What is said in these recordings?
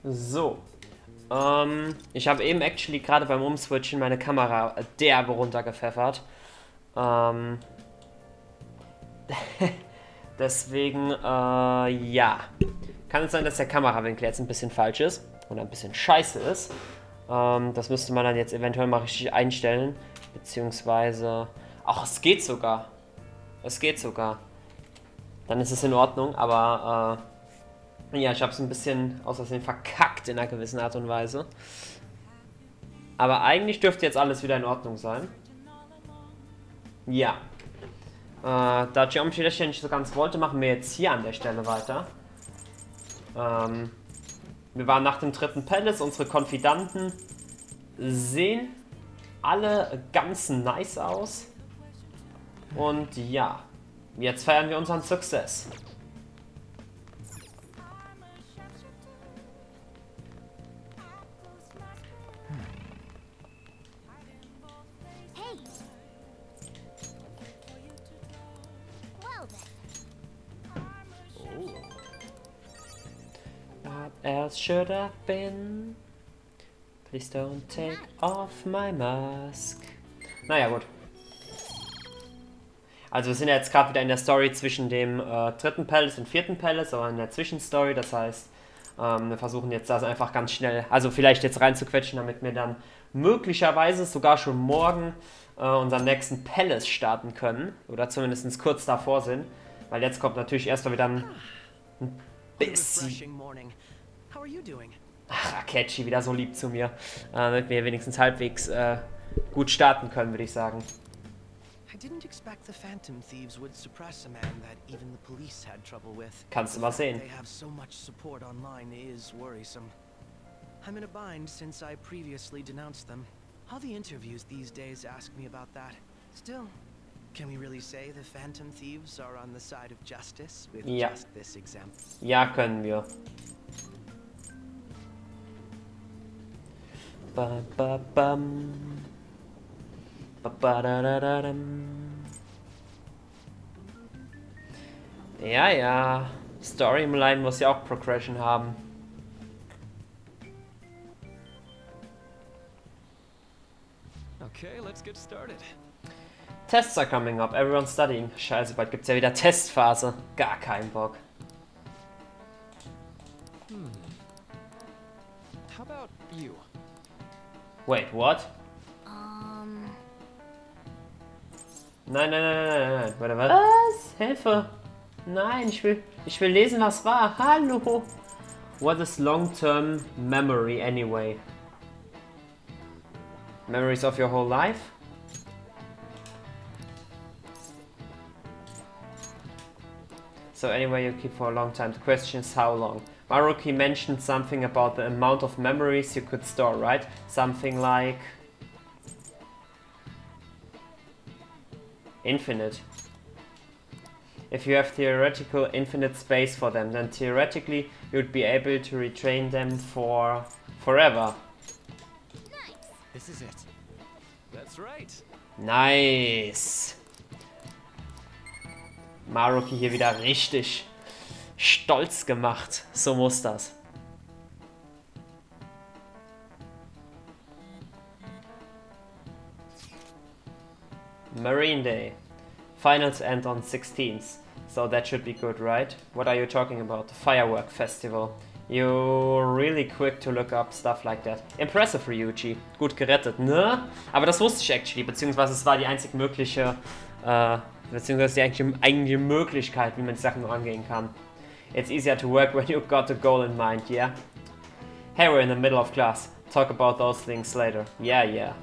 So. Ich habe eben actually gerade beim Umswitchen meine Kamera derbe runtergepfeffert. Deswegen, ja. Kann es sein, dass der Kamerawinkel jetzt ein bisschen falsch ist und ein bisschen scheiße ist. Das müsste man dann jetzt eventuell mal richtig einstellen. Beziehungsweise... Ach, es geht sogar. Es geht sogar. Dann ist es in Ordnung, aber... ja, ich habe es ein bisschen aus Versehen verkackt in einer gewissen Art und Weise. Aber eigentlich dürfte jetzt alles wieder in Ordnung sein. Ja. Da Geometry das ja nicht so ganz wollte, machen wir jetzt hier an der Stelle weiter. Wir waren nach dem dritten Palace, unsere Confidanten sehen alle ganz nice aus. Und ja, jetzt feiern wir unseren Success. What else should I've been? Please don't take off my mask. Naja, gut. Also wir sind ja jetzt gerade wieder in der Story zwischen dem dritten Palace und vierten Palace, aber in der Zwischenstory, das heißt, wir versuchen jetzt das einfach ganz schnell, also vielleicht jetzt reinzuquetschen, damit wir dann möglicherweise sogar schon morgen unseren nächsten Palace starten können, oder zumindest kurz davor sind, weil jetzt kommt natürlich erst mal wieder ein bisschen... Ach, Akechi, wieder so lieb zu mir, damit wir wenigstens halbwegs gut starten können, würde ich sagen. Kannst du mal sehen. I'm in a bind since I previously denounced them. All the interviews these days ask me about that. Still, can we really say the Phantom Thieves are on the side of justice with just this example? Ja, können wir. Ba ba bam. Ba ba da da da dam. Ja, ja. Storyline muss ja auch Progression haben. Okay, let's get started. Tests are coming up, everyone's studying. Scheiße, bald gibt's ja wieder Testphase. Gar keinen Bock. How about you? Wait, what? Nein, nein, nein, nein, nein, warte, was? Hilfe! Nein, ich will lesen, was war. Hallo! What is long-term memory anyway? Memories of your whole life? So anyway, you keep for a long time. The question is how long? Maruki mentioned something about the amount of memories you could store, right? Something like... infinite. If you have theoretical infinite space for them, then theoretically you would be able to retrain them for forever. This is it. That's right. Nice. Maruki hier wieder richtig stolz gemacht. So muss das. Marine Day. Finals end on 16th. So that should be good, right? What are you talking about? The firework festival. You're really quick to look up stuff like that. Impressive, Ryuji. Gut gerettet, ne? Aber das wusste ich actually, beziehungsweise es war die einzig mögliche, beziehungsweise die eigentliche Möglichkeit, wie man die Sachen nur angehen kann. It's easier to work when you've got a goal in mind, yeah? Hey, we're in the middle of class. Talk about those things later. Yeah, yeah.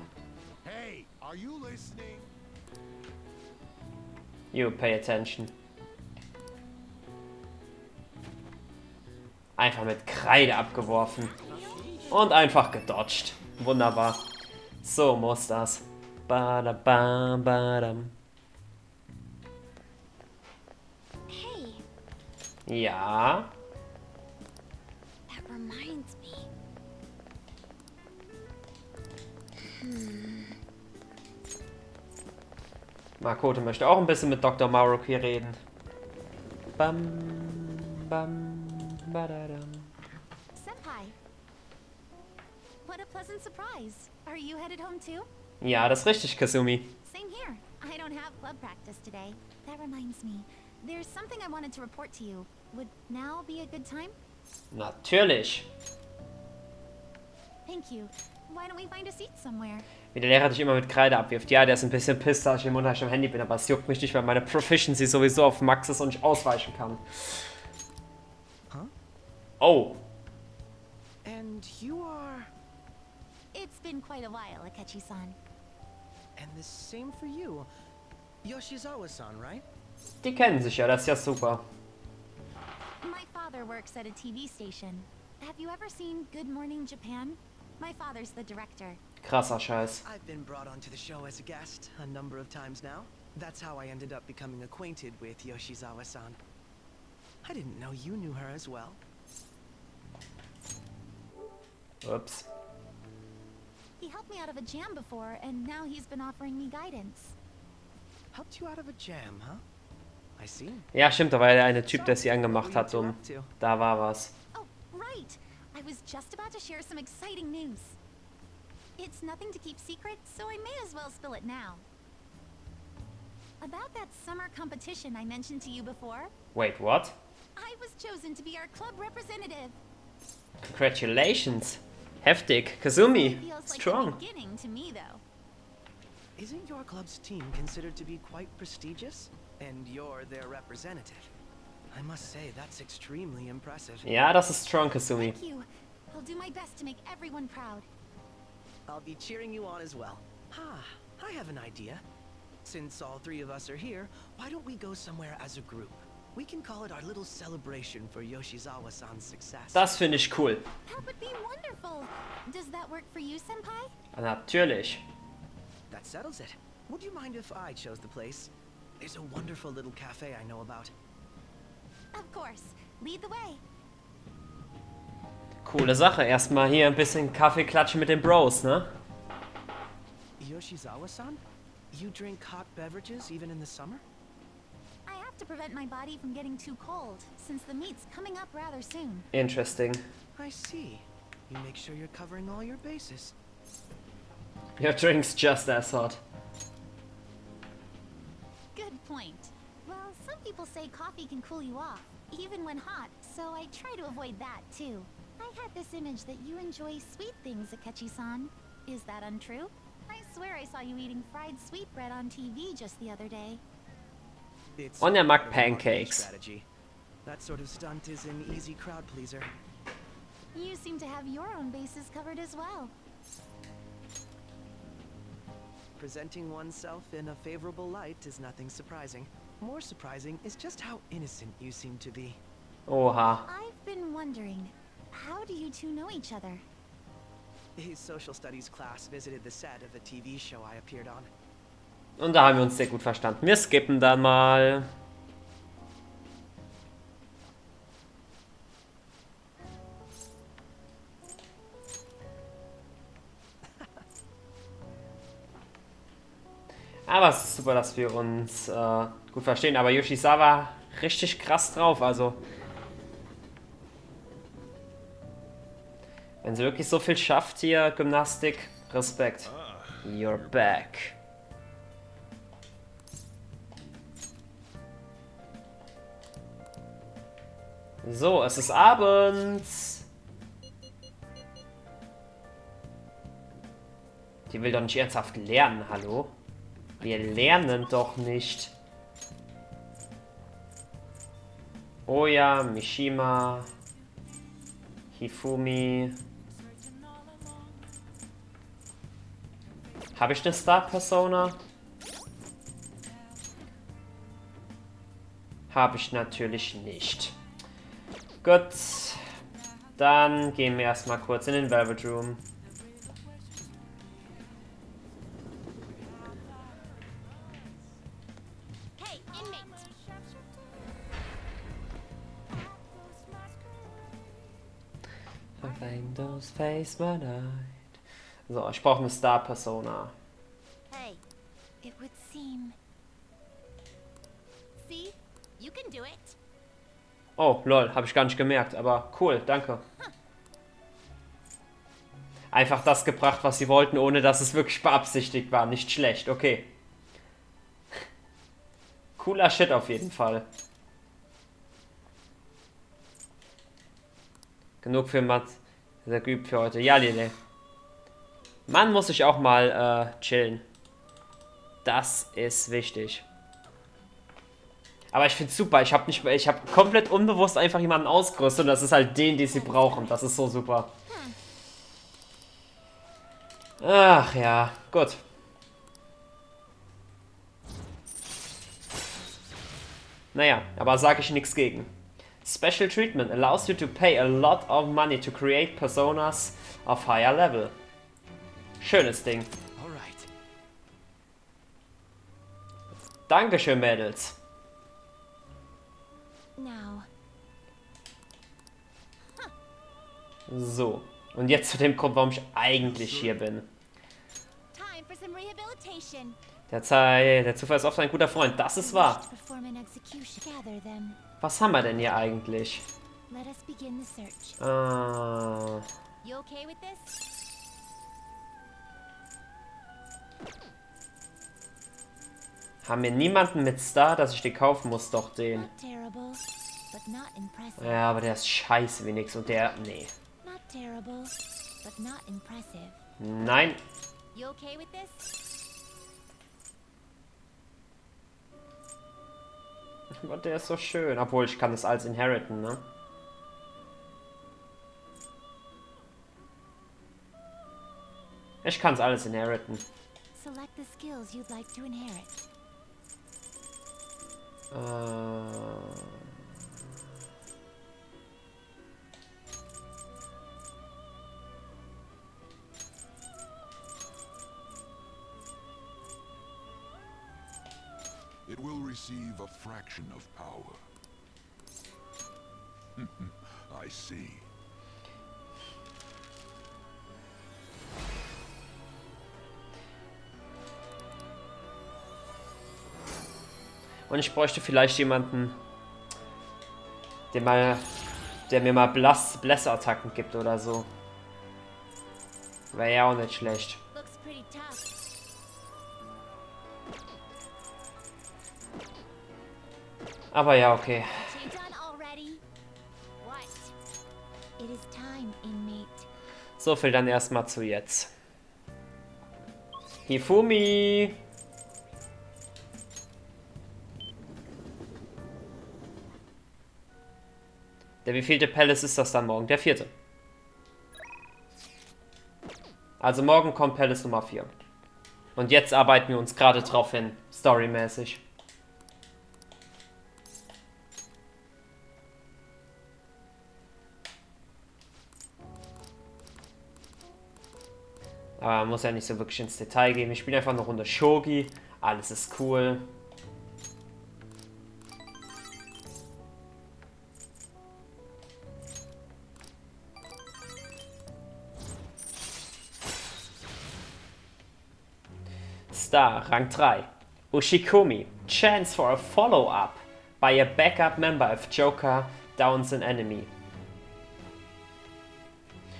Hey, are you listening? You pay attention. Einfach mit Kreide abgeworfen. Und einfach gedodged. Wunderbar. So muss das. Badabam, badam. Hey. Ja. That reminds me. Makoto möchte auch ein bisschen mit Dr. Maruki reden. Bam, bam, badadam. Senpai. What a pleasant surprise. Are you headed home too? Ja, das ist richtig, Kasumi. Same here. I don't have club practice today. That reminds me. There's something I wanted to report to you. Would now be a good time? Natürlich. Thank you. Why don't we find a seat somewhere? Wie der Lehrer dich immer mit Kreide abwirft. Ja, der ist ein bisschen pisst, dass ich im Unterricht am Handy bin, aber es juckt mich nicht, weil meine Proficiency sowieso auf Max ist und ich ausweichen kann. Huh? Oh. And you are... It's been quite a while, Akechi-san. And the same for you. Yoshizawa-san, right? Die kennen sich ja, das ist ja super. My father works at a TV station. Have you ever seen Good Morning Japan? My father's the director. Krasser Scheiß. I've been brought onto the show as a guest a number of times now. That's how I ended up becoming acquainted with Yoshizawa-san. I didn't know you knew her as well. Ups. He helped me out of a jam before, and now he's been offering me guidance. Helped you out of a jam, huh? I see. Ja, stimmt, da war ja der eine Typ, der sie angemacht hat und da war was. Oh, right! I was just about to share some exciting news. It's nothing to keep secret, so I may as well spill it now. About that summer competition I mentioned to you before, Wait, what? I was chosen to be our club representative. Congratulations. Heftig. Kazumi. Feels like Strong. the beginning to me, though. Isn't your club's team considered to be quite prestigious? And you're their representative. I must say, that's extremely impressive. Ja, das ist strong, Kazumi. Thank you. I'll do my best to make everyone proud. I'll be cheering you on as well. I have an idea. Since all three of us are here, why don't we go somewhere as a group? We can call it our little celebration for Yoshizawa-san's success. Das finde ich cool. That would be wonderful. Does that work for you, Senpai? Natürlich. That settles it. Would you mind if I chose the place? There's a wonderful little cafe I know about. Of course. Lead the way. Coole Sache. Erstmal hier ein bisschen Kaffee klatschen mit den Bros, ne? Yoshizawa-san? You drink hot beverages even in the summer? I have to prevent my body from getting too cold, since the meet's coming up rather soon. Interesting. I see. You make sure you're covering all your bases. Your drink's just as hot. Good point. Well, some people say coffee can cool you off, even when hot, so I try to avoid that, too. I had this image that you enjoy sweet things, Akechi-san. Is that untrue? I swear I saw you eating fried sweetbread on TV just the other day. It's Und er mag part of marketing Pancakes. strategy. That sort of stunt is an easy crowd pleaser. You seem to have your own bases covered as well. Presenting oneself in a favorable light is nothing surprising. More surprising is just how innocent you seem to be. Oha. I've been wondering, how do you two know each other? His social studies class visited the set of a TV show I appeared on. Und da haben wir uns sehr gut verstanden. Wir skippen dann mal. Aber es ist super, dass wir uns gut verstehen. Aber Yoshizawa richtig krass drauf. Also, wenn sie wirklich so viel schafft hier, Gymnastik, Respekt. You're back. So, es ist abends. Die will doch nicht ernsthaft lernen, hallo? Wir lernen doch nicht. Oya, Mishima, Hifumi. Habe ich eine Star-Persona? Habe ich natürlich nicht. Gut, dann gehen wir erstmal kurz in den Velvet Room. Hey, inmate! Find those face my night. So, ich brauche eine Star-Persona. Hey, it would seem. See, you can do it. Oh, lol, habe ich gar nicht gemerkt, aber cool, danke. Einfach das gebracht, was sie wollten, ohne dass es wirklich beabsichtigt war. Nicht schlecht, okay. Cooler Shit auf jeden Fall. Genug für Matt. Sehr geübt für heute. Ja, Lele. Man muss sich auch mal chillen. Das ist wichtig. Aber ich finde es super. Ich habe komplett unbewusst einfach jemanden ausgerüstet und das ist halt den sie brauchen. Das ist so super. Ach ja, gut. Naja, aber sage ich nichts gegen. Special treatment allows you to pay a lot of money to create personas of higher level. Schönes Ding. Alright. Dankeschön, Mädels. Now. So. Und jetzt zu dem Grund, warum ich eigentlich hier bin. Time for some rehabilitation. Der Zufall ist oft ein guter Freund. Das ist wahr. Perform an execution. Gather them. Was haben wir denn hier eigentlich? Let us begin the search. You okay with this? Haben wir niemanden mit Star, dass ich den kaufen muss? Doch den. Not terrible, but not impressive. Ja, aber der ist scheiße wie nix. Und der... Nee. Not terrible, but not impressive. Nein. You okay with this? Aber der ist so schön. Obwohl, ich kann das als inheriten, ne? Ich kann es alles inheriten. Select the skills you'd like to inherit. It will receive a fraction of power. I see. Und ich bräuchte vielleicht jemanden, der mir mal Bless-Attacken gibt oder so. Wäre ja auch nicht schlecht. Looks pretty tough. Aber ja, okay. Change on already? What? It is time, inmate. So viel dann erstmal zu jetzt. Hifumi! Der wievielte Palace ist das dann morgen? Der 4. Also morgen kommt Palace Nummer 4. Und jetzt arbeiten wir uns gerade drauf hin, storymäßig. Aber man muss ja nicht so wirklich ins Detail gehen. Ich spiele einfach eine Runde Shogi. Alles ist cool. Star, Rang 3. Ushikomi. Chance for a follow-up by a backup member if Joker downs an enemy.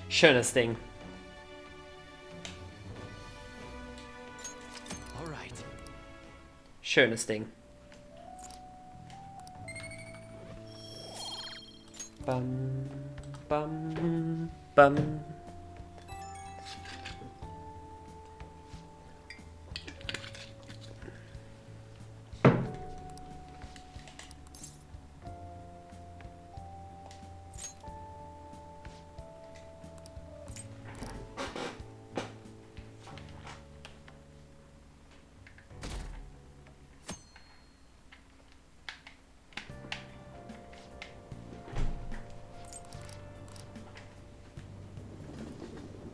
Schönes Ding. Alright. Schönes Ding. Bam, bam, bam.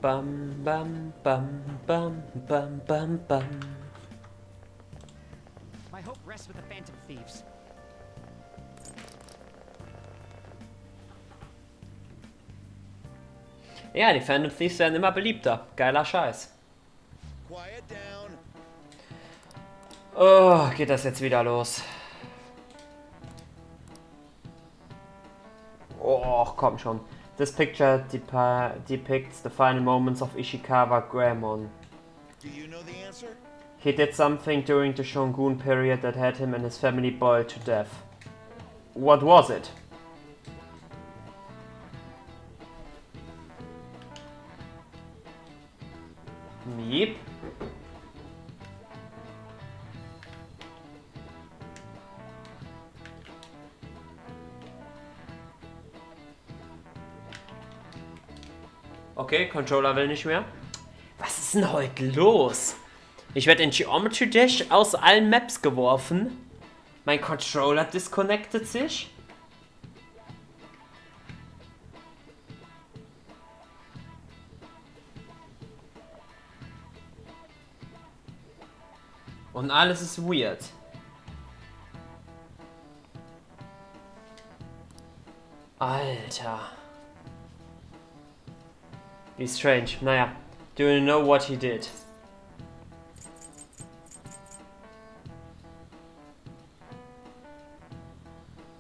Bam, bam, bam, bam, bam, bam, bam. My hope rests with the Phantom Thieves. Ja, die Phantom Thieves werden immer beliebter. Geiler Scheiß. Quiet down. Oh, geht das jetzt wieder los? Oh, komm schon. This picture depicts the final moments of Ishikawa Goemon. Do you know the answer? He did something during the Shogun period that had him and his family boiled to death. What was it? Yep. Okay, Controller will nicht mehr. Was ist denn heute los? Ich werde in Geometry Dash aus allen Maps geworfen. Mein Controller disconnectet sich. Und alles ist weird. Alter. Wie strange. Naja. Do you know what he did?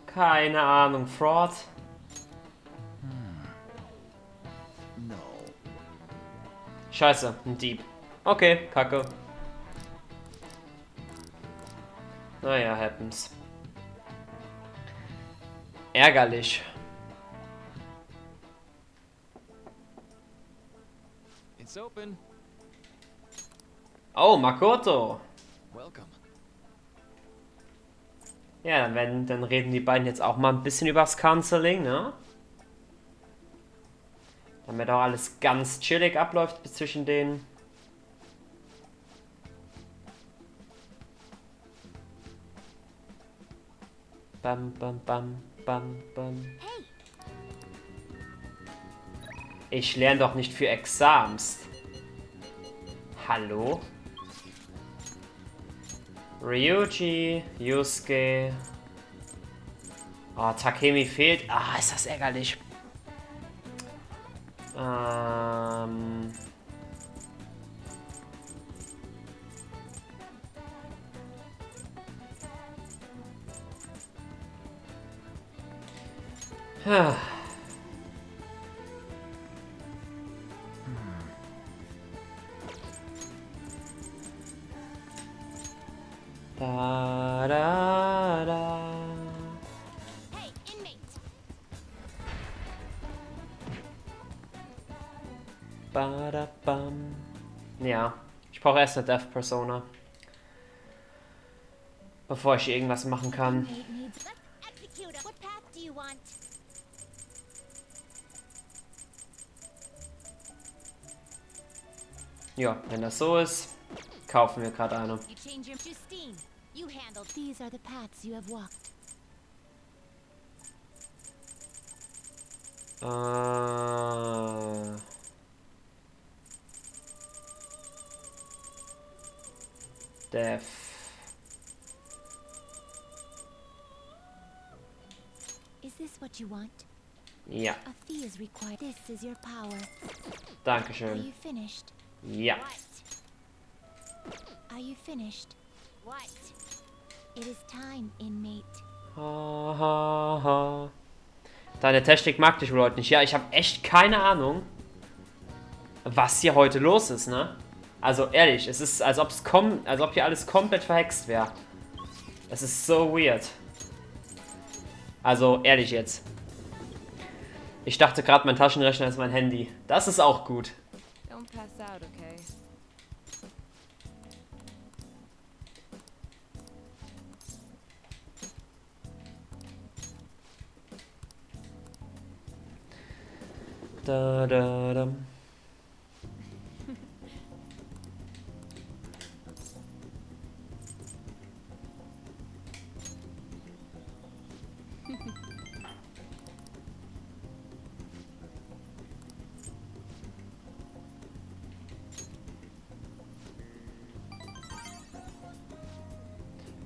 Keine Ahnung. Fraud? No. Scheiße, ein Dieb. Okay, kacke. Naja, happens. Ärgerlich. It's open. Oh, Makoto. Welcome. Ja, dann reden die beiden jetzt auch mal ein bisschen übers Counseling, ne? Damit auch alles ganz chillig abläuft bis zwischen denen. Bam, bam, bam, bam, bam. Ich lerne doch nicht für Exams. Hallo? Ryuji, Yusuke. Oh, Takemi fehlt. Ah, ist das ärgerlich. Da, da, da. Hey, inmate. Badabam. Ja, ich brauche erst eine Death Persona. Bevor ich hier irgendwas machen kann. Inmate needs. Let's execute him. What path do you want? Ja, wenn das so ist, kaufen wir gerade eine. You change your Justine. You handle. These are the paths you have walked. Death. Is this what you want? Ja, A fee is required. This is your power. Are dankeschön. you finished? Ja. Are you finished? What? It is time, inmate. Ha, ha, ha. Deine Technik mag dich wohl heute nicht. Ja, ich habe echt keine Ahnung, was hier heute los ist, ne? Also ehrlich, es ist, als ob hier alles komplett verhext wäre. Es ist so weird. Also ehrlich jetzt. Ich dachte gerade, mein Taschenrechner ist mein Handy. Das ist auch gut. Don't pass out, okay? Da, da, da.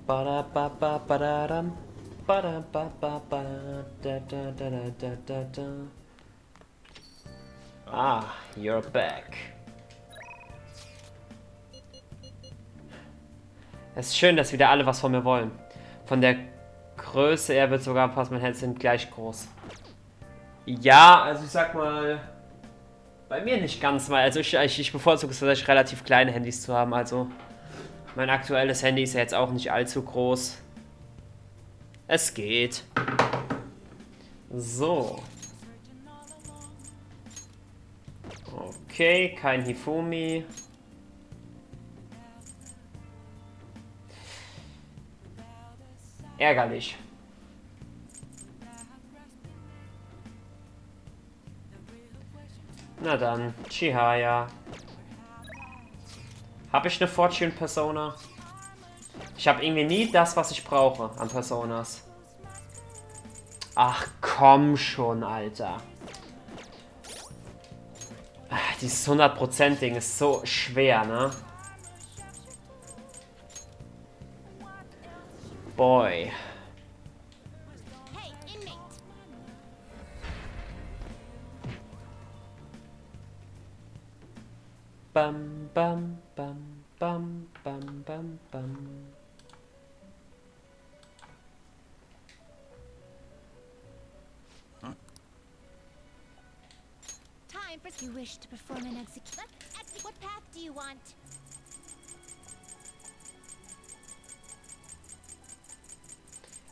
Ba ba ba ba da dum. Ba da ba ba ba da da da da da da da. Ah, you're back. Es ist schön, dass wieder alle was von mir wollen. Von der Größe her wird sogar passen, meine Hände sind gleich groß. Ja, also ich sag mal, bei mir nicht ganz mal. Also ich bevorzuge es tatsächlich relativ kleine Handys zu haben. Also mein aktuelles Handy ist ja jetzt auch nicht allzu groß. Es geht. So. Okay, kein Hifumi. Ärgerlich. Na dann, Chihaya. Habe ich eine Fortune Persona? Ich habe irgendwie nie das, was ich brauche an Personas. Ach komm schon, Alter. Ach, dieses 100% Ding ist so schwer, ne? Boy. Bam, bam, bam, bam, bam, bam, bam. Time for you wish to perform an execution. What path do you want?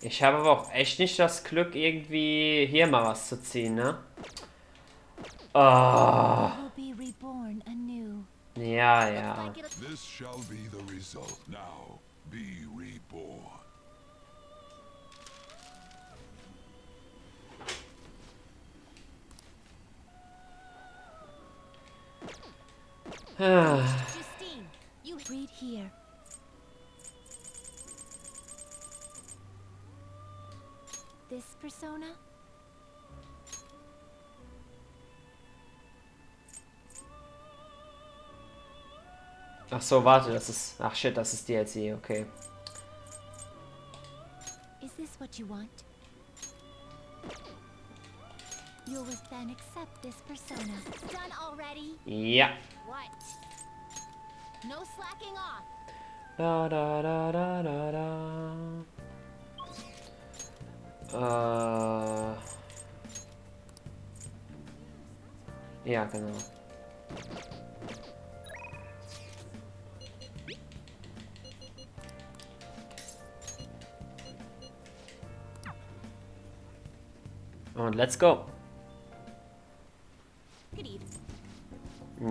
Ich habe aber auch echt nicht das Glück, irgendwie hier mal was zu ziehen, ne? Oh. Ja, ja. This shall be the result. Now, be reborn. Justine, you read here. This persona? Ach so, warte, das ist... Ach shit, das ist DLC, okay. Is this what you want? You'll then accept this persona. Done already? Ja. What? No slacking off. Da, da, da, da, da, da. Ja, genau. Und let's go.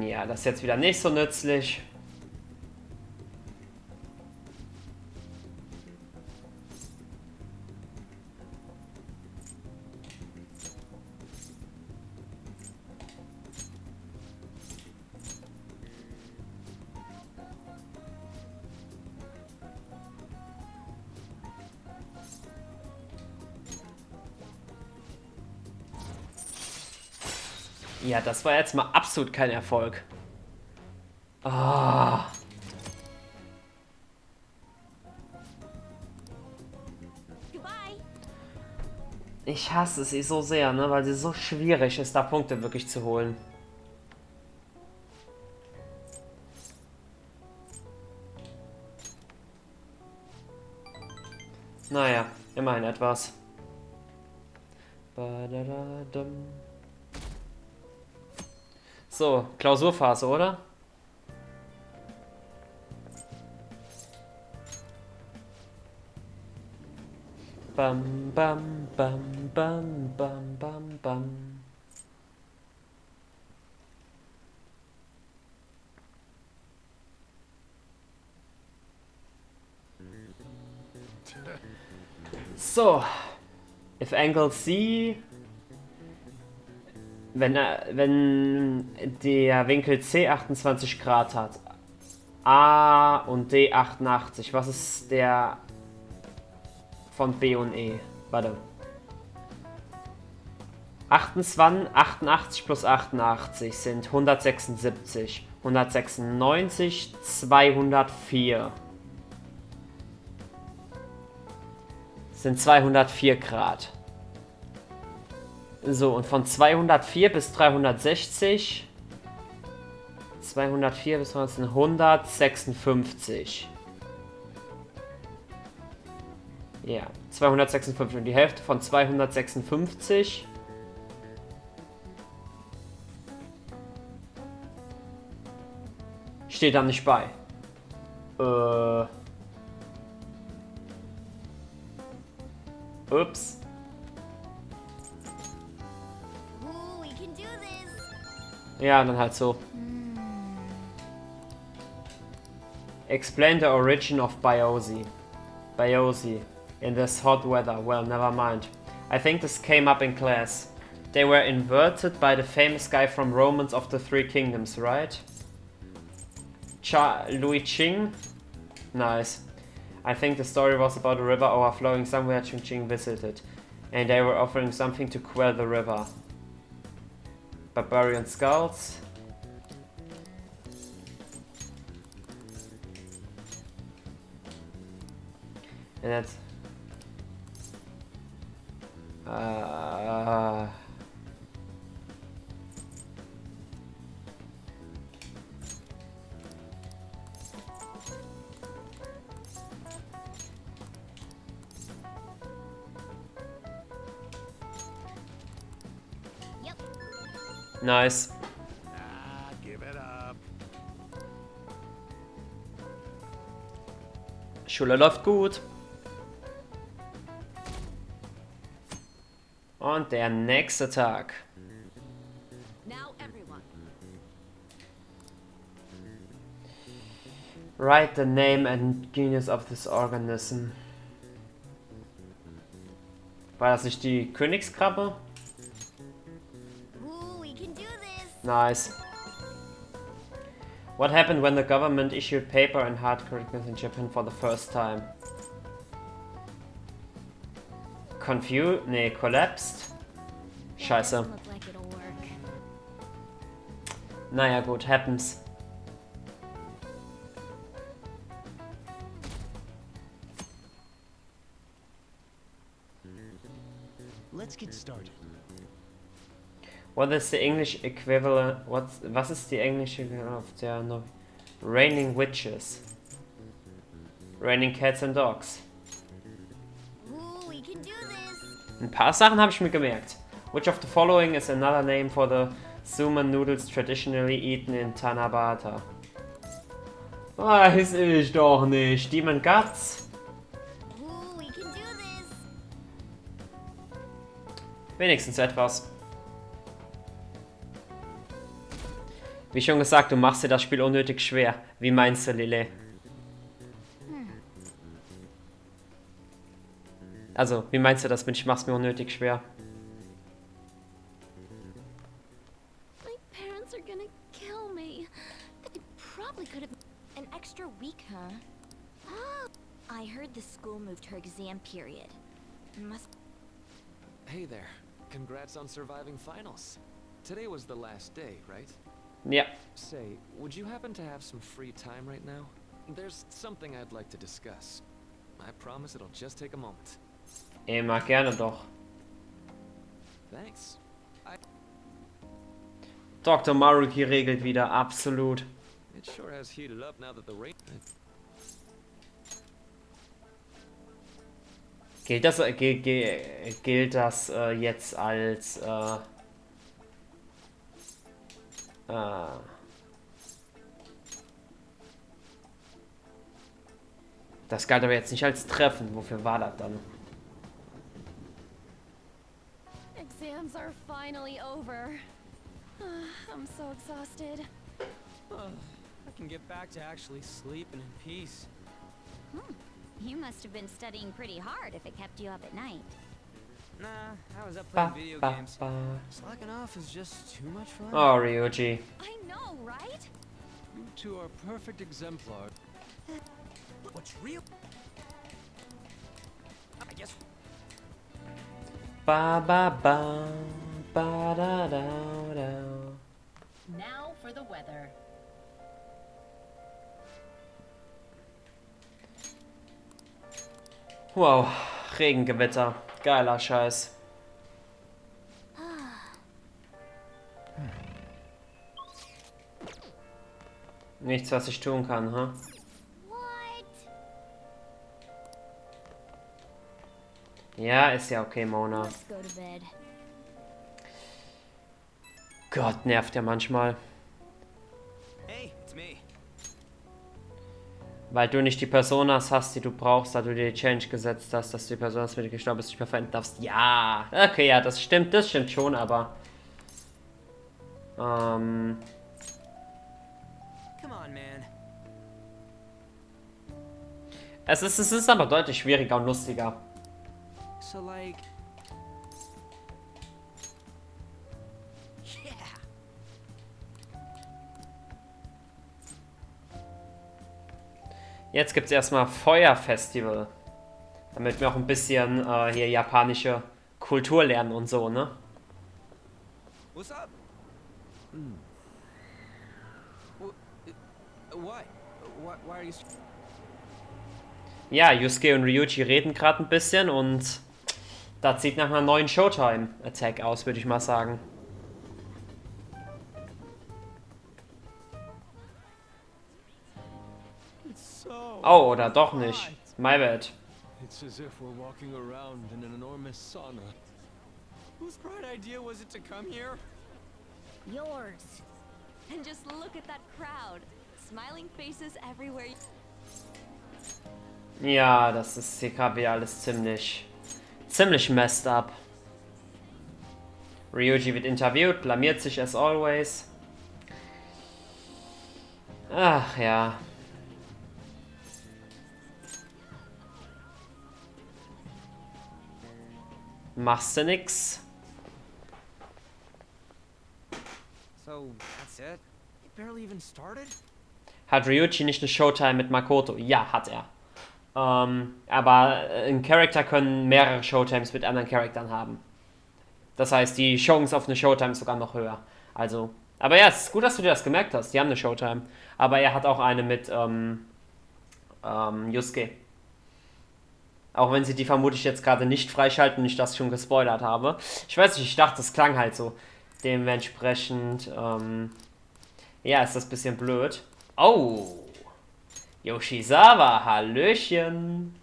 Ja, das ist jetzt wieder nicht so nützlich. Ja, das war jetzt mal absolut kein Erfolg. Ah. Ich hasse sie so sehr, ne, weil sie so schwierig ist, da Punkte wirklich zu holen. Naja, immerhin etwas. So, Klausurphase, oder? Bam, bam, bam, bam, bam, bam, bam. So, if angle C, wenn der Winkel C 28 Grad hat, A und D 88, was ist der von B und E? Warte. 88 plus 88 sind 176. 196, 204. Sind 204 Grad. So, und von 204 bis 360. 204 bis 156. Ja, 256. Und die Hälfte von 256 steht da nicht bei. Ups. Ooh, we can do this. Ja, dann halt so. Explain the origin of Biosi. Biosi. In this hot weather. Well, never mind. I think this came up in class. They were invented by the famous guy from Romans of the Three Kingdoms, right? Louis Qing? Nice. I think the story was about a river overflowing somewhere Qing visited. And they were offering something to quell the river. Barbarian skulls. And that's... Yep. Nice. Give it up. Schule läuft gut. Und der nächste Tag. Now everyone. Write the name and genus of this organism. War das nicht die Königskrabbe? Ooh, we can do this. Nice. What happened when the government issued paper and hard curriculum in Japan for the first time? Confused? Nee, collapsed? Scheiße. Doesn't look like it'll work. Naja gut, happens. Let's get started. What is the English equivalent? Was ist die englische Equivalent of der Raining Witches? Raining Cats and Dogs. Ooh, we can do this. Ein paar Sachen habe ich mir gemerkt. Which of the following is another name for the suman noodles traditionally eaten in Tanabata? Weiß ich doch nicht. Demon Guts? Ooh, we can do this. Wenigstens etwas. Wie schon gesagt, du machst dir das Spiel unnötig schwer. Wie meinst du, Lille? Also, wie meinst du das mit ich mach's mir unnötig schwer? My parents are gonna kill me. They probably could have. An extra week, huh? Oh, I heard the school moved her exam period. Must. Hey there. Congrats on surviving finals. Today was the last day, right? Ja. Say, would you happen to have some free time right now? There's something I'd like to discuss. I promise it'll just take a moment. Immer gerne doch. Thanks. Dr. Maruki regelt wieder, absolut. It sure has heated up now that the rain... Gilt das, gilt das jetzt als das galt aber jetzt nicht als Treffen. Wofür war das dann? Exams are finally over. I'm so exhausted. I can get back to actually sleeping in peace. You must have been studying pretty hard if it kept you up at night. Nah, I was up Ba, playing video ba, games. ba. Slacking off is just too much fun. Oh, Ryuji. I know, right? You two are perfect exemplars. What's real? I guess. Ba ba ba ba da da da. Now for the weather. Wow, Regengewitter. Geiler Scheiß. Nichts, was ich tun kann, ha? What? Ja, ist ja okay, Mona. Let's go to bed. Gott, nervt ja manchmal. Hey, it's me. Weil du nicht die Personas hast, die du brauchst, da du dir die Challenge gesetzt hast, dass du die Personas, mit denen du gestorben bist, nicht mehr verwenden darfst. Ja, okay, ja, das stimmt schon, aber... Come on, man. Es ist aber deutlich schwieriger und lustiger. So, like... Yeah. Jetzt gibt es erstmal Feuerfestival. Damit wir auch ein bisschen hier japanische Kultur lernen und so, ne? What's up? What? Why are you... Ja, Yusuke und Ryuji reden gerade ein bisschen und das sieht nach einer neuen Showtime-Attack aus, würde ich mal sagen. Oh, oder doch nicht. My bad. It's as if we're walking around in an enormous sauna. Whose bright idea was it to come here? Yours. And just look at that crowd. Smiling faces everywhere. Ja, das ist hier gerade wieder alles ziemlich messed up. Ryuji wird interviewt, blamiert sich as always. Ach ja. Machst du nix? So, that's it? It barely even started? Hat Ryuji nicht eine Showtime mit Makoto? Ja, hat er. Aber ein Charakter können mehrere Showtimes mit anderen Charaktern haben. Das heißt, die Chance auf eine Showtime ist sogar noch höher. Also, aber ja, es ist gut, dass du dir das gemerkt hast. Die haben eine Showtime. Aber er hat auch eine mit Yusuke. Auch wenn sie die vermutlich jetzt gerade nicht freischalten, nicht, dass ich schon gespoilert habe. Ich weiß nicht, ich dachte, das klang halt so. Dementsprechend, ja, ist das ein bisschen blöd. Oh! Yoshizawa, Hallöchen!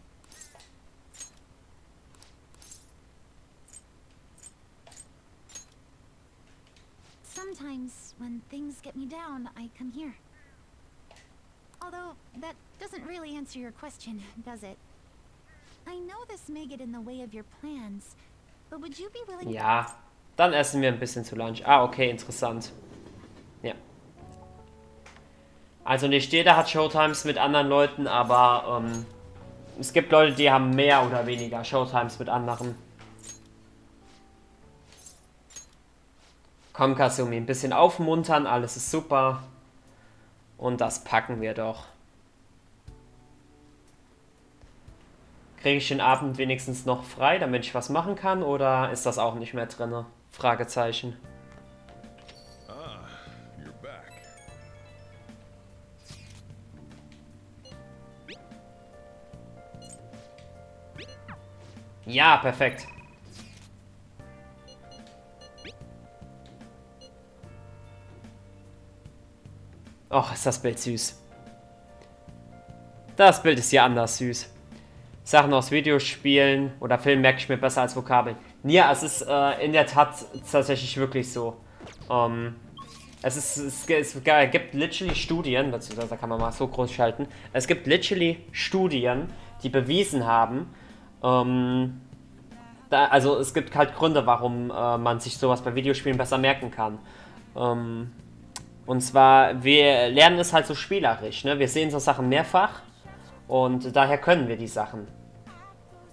Sometimes, when things get me down, I come here. Although, that doesn't really answer your question, does it? I know this may get in the way of your plans, but would you be willing... Ja, dann essen wir ein bisschen zu Lunch. Ah, okay, interessant. Ja. Also nicht jeder hat Showtimes mit anderen Leuten, aber es gibt Leute, die haben mehr oder weniger Showtimes mit anderen. Komm, Kasumi, ein bisschen aufmuntern, alles ist super. Und das packen wir doch. Kriege ich den Abend wenigstens noch frei, damit ich was machen kann, oder ist das auch nicht mehr drin? Fragezeichen. Ah, you're back. Ja, perfekt. Och, ist das Bild süß. Das Bild ist ja anders süß. Sachen aus Videospielen oder Filmen merke ich mir besser als Vokabeln. Ja, es ist in der Tat tatsächlich wirklich so. Es gibt literally Studien, beziehungsweise kann man mal so groß schalten. Es gibt literally Studien, die bewiesen haben, also es gibt halt Gründe, warum man sich sowas bei Videospielen besser merken kann. Und zwar, wir lernen es halt so spielerisch, ne? Wir sehen so Sachen mehrfach und daher können wir die Sachen.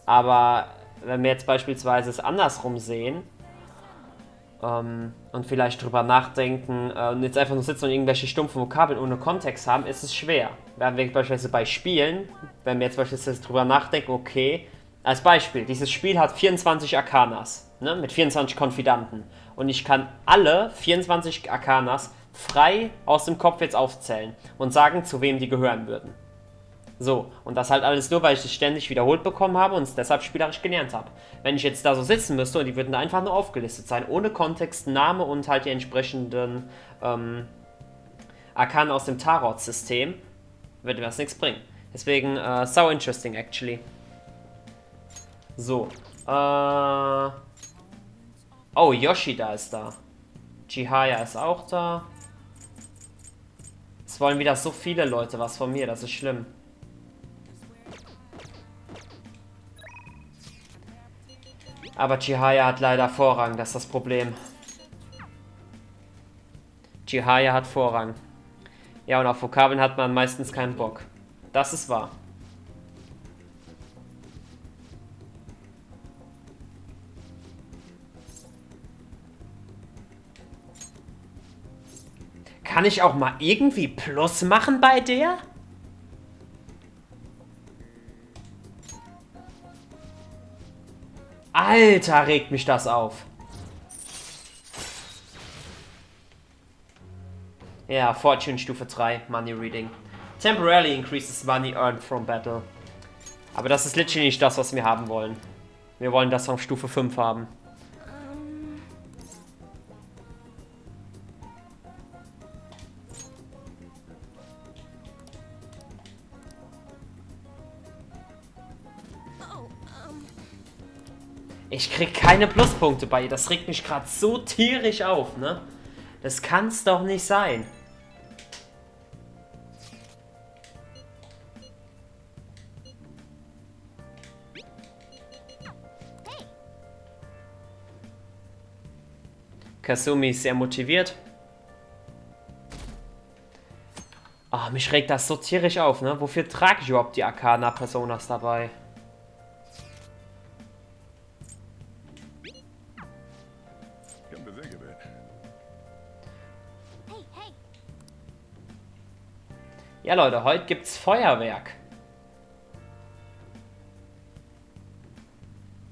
Aber wenn wir jetzt beispielsweise es andersrum sehen und vielleicht drüber nachdenken und jetzt einfach nur sitzen und irgendwelche stumpfen Vokabeln ohne Kontext haben, ist es schwer. Wenn wir beispielsweise bei Spielen, wenn wir jetzt beispielsweise drüber nachdenken, okay, als Beispiel, dieses Spiel hat 24 Arcanas, ne, mit 24 Confidanten und ich kann alle 24 Arcanas frei aus dem Kopf jetzt aufzählen und sagen, zu wem die gehören würden. So, und das halt alles nur, weil ich es ständig wiederholt bekommen habe und es deshalb spielerisch gelernt habe. Wenn ich jetzt da so sitzen müsste und die würden da einfach nur aufgelistet sein, ohne Kontext, Name und halt die entsprechenden Arcanen aus dem Tarot-System, wird mir das nichts bringen. Deswegen, so interesting actually. So. Oh, Yoshida ist da. Chihaya ist auch da. Es wollen wieder so viele Leute was von mir, das ist schlimm. Aber Chihaya hat leider Vorrang, das ist das Problem. Chihaya hat Vorrang. Ja, und auf Vokabeln hat man meistens keinen Bock. Das ist wahr. Kann ich auch mal irgendwie Plus machen bei der? Alter, regt mich das auf. Ja, Fortune Stufe 3, Money Reading. Temporarily increases money earned from battle. Aber das ist literally nicht das, was wir haben wollen. Wir wollen das auf Stufe 5 haben. Ich krieg keine Pluspunkte bei ihr. Das regt mich gerade so tierisch auf, ne? Das kann's doch nicht sein. Kasumi ist sehr motiviert. Ah, mich regt das so tierisch auf, ne? Wofür trage ich überhaupt die Arcana-Personas dabei? Ja, Leute, heute gibt's Feuerwerk.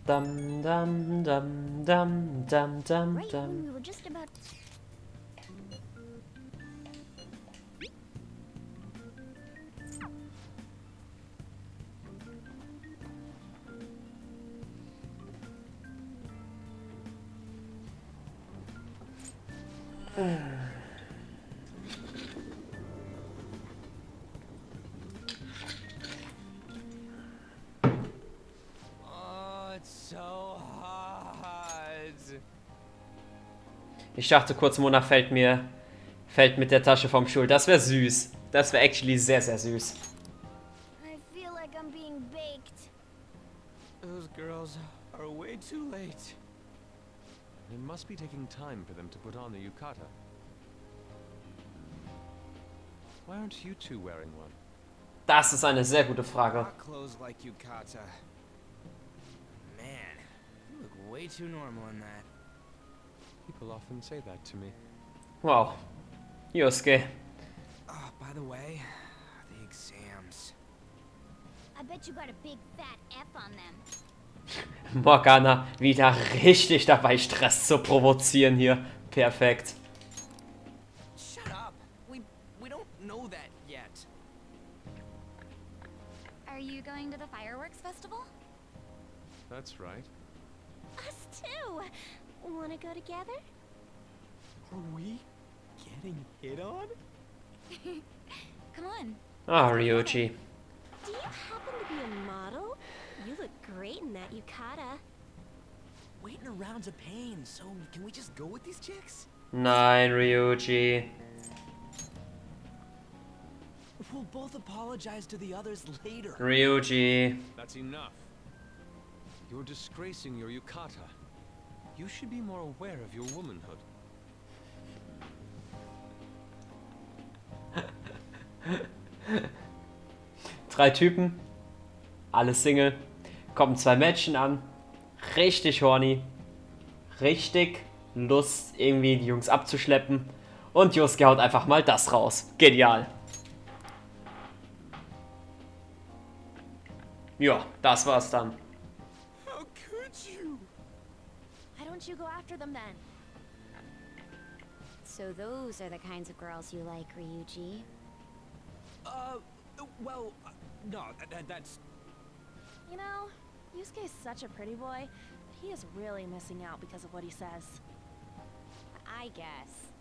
Dam, dam, dam, dam, dam, dam, Right dam. when we were just about... Oh, it's so hot. Ich dachte kurz, Mona fällt mit der Tasche vom Stuhl. Das wäre süß. Das wäre actually sehr, sehr süß. I feel like I'm being baked. Those girls are way too late. It must be taking time for them to put on the yukata. Why aren't you two wearing one? Das ist eine sehr gute Frage. Rock clothes like yukata. Man, you look way too normal in that. People often say that to me. Wow. Yosuke. Oh, by the way, the exams. I bet you got a big fat F on them. Morgana wieder richtig dabei, Stress zu provozieren hier. Perfekt. Shut up. We don't know that yet. Are you going to the fireworks festival? That's right. Us too. Wanna go together? Are we getting hit on? Come on. Ah, Ryuji. Do you happen to be a model? You look great in that yukata. Waiting around's a pain, so can we just go with these chicks? Nein, Ryuji. We'll both apologize to the others later. Ryuji. That's enough. You're disgracing your yukata. You should be more aware of your womanhood. Drei Typen. Alle Single. Kommen zwei Mädchen an. Richtig horny. Richtig Lust, irgendwie die Jungs abzuschleppen. Und Yosuke haut einfach mal das raus. Genial. Ja, das war's dann. How could you? Why don't you go after them then? So those are the kinds of girls you like, Ryuji. Well, no, that's... You know, Yusuke's such a pretty boy, but he is really missing out because of what he says. I guess.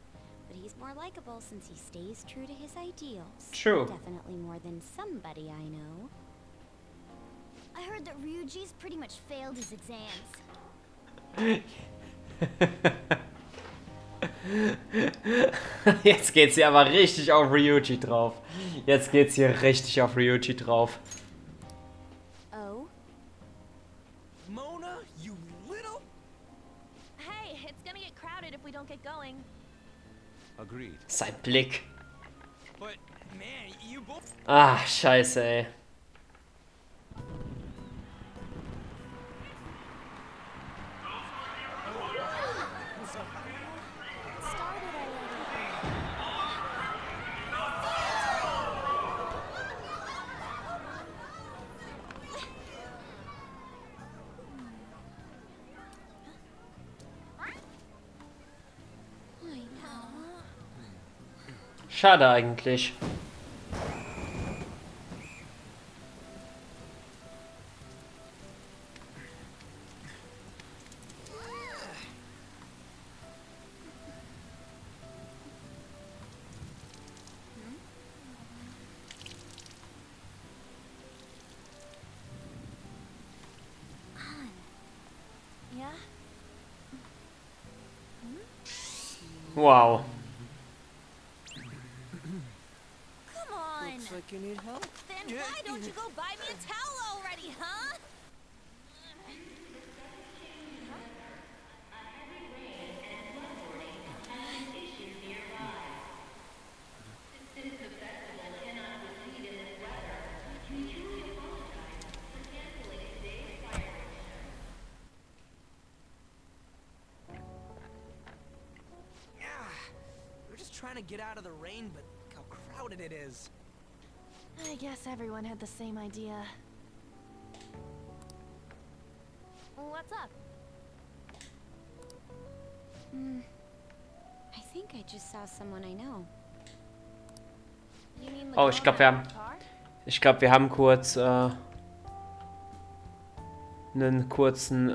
but he's more likable since he stays true to his ideals. True. Definitely more than somebody I know. I heard that Ryuji's pretty much failed his exams. Jetzt geht's hier aber richtig auf Ryuji drauf. Jetzt geht's hier richtig auf Ryuji drauf. Oh? Mona, you little... Hey, it's gonna get crowded if we don't get going. Agreed. Sein Blick. But, man, you both... Ah, scheiße, ey. Schade eigentlich. Yeah? Wow. Come on! Looks like you need help. Then why don't you go buy me a towel already, huh? We're just trying to get out of the rain, but how crowded it is. I guess everyone had the same idea. What's up? I think I just saw someone I know. You mean the Oh, girl ich glaube, in our car? wir haben kurz einen kurzen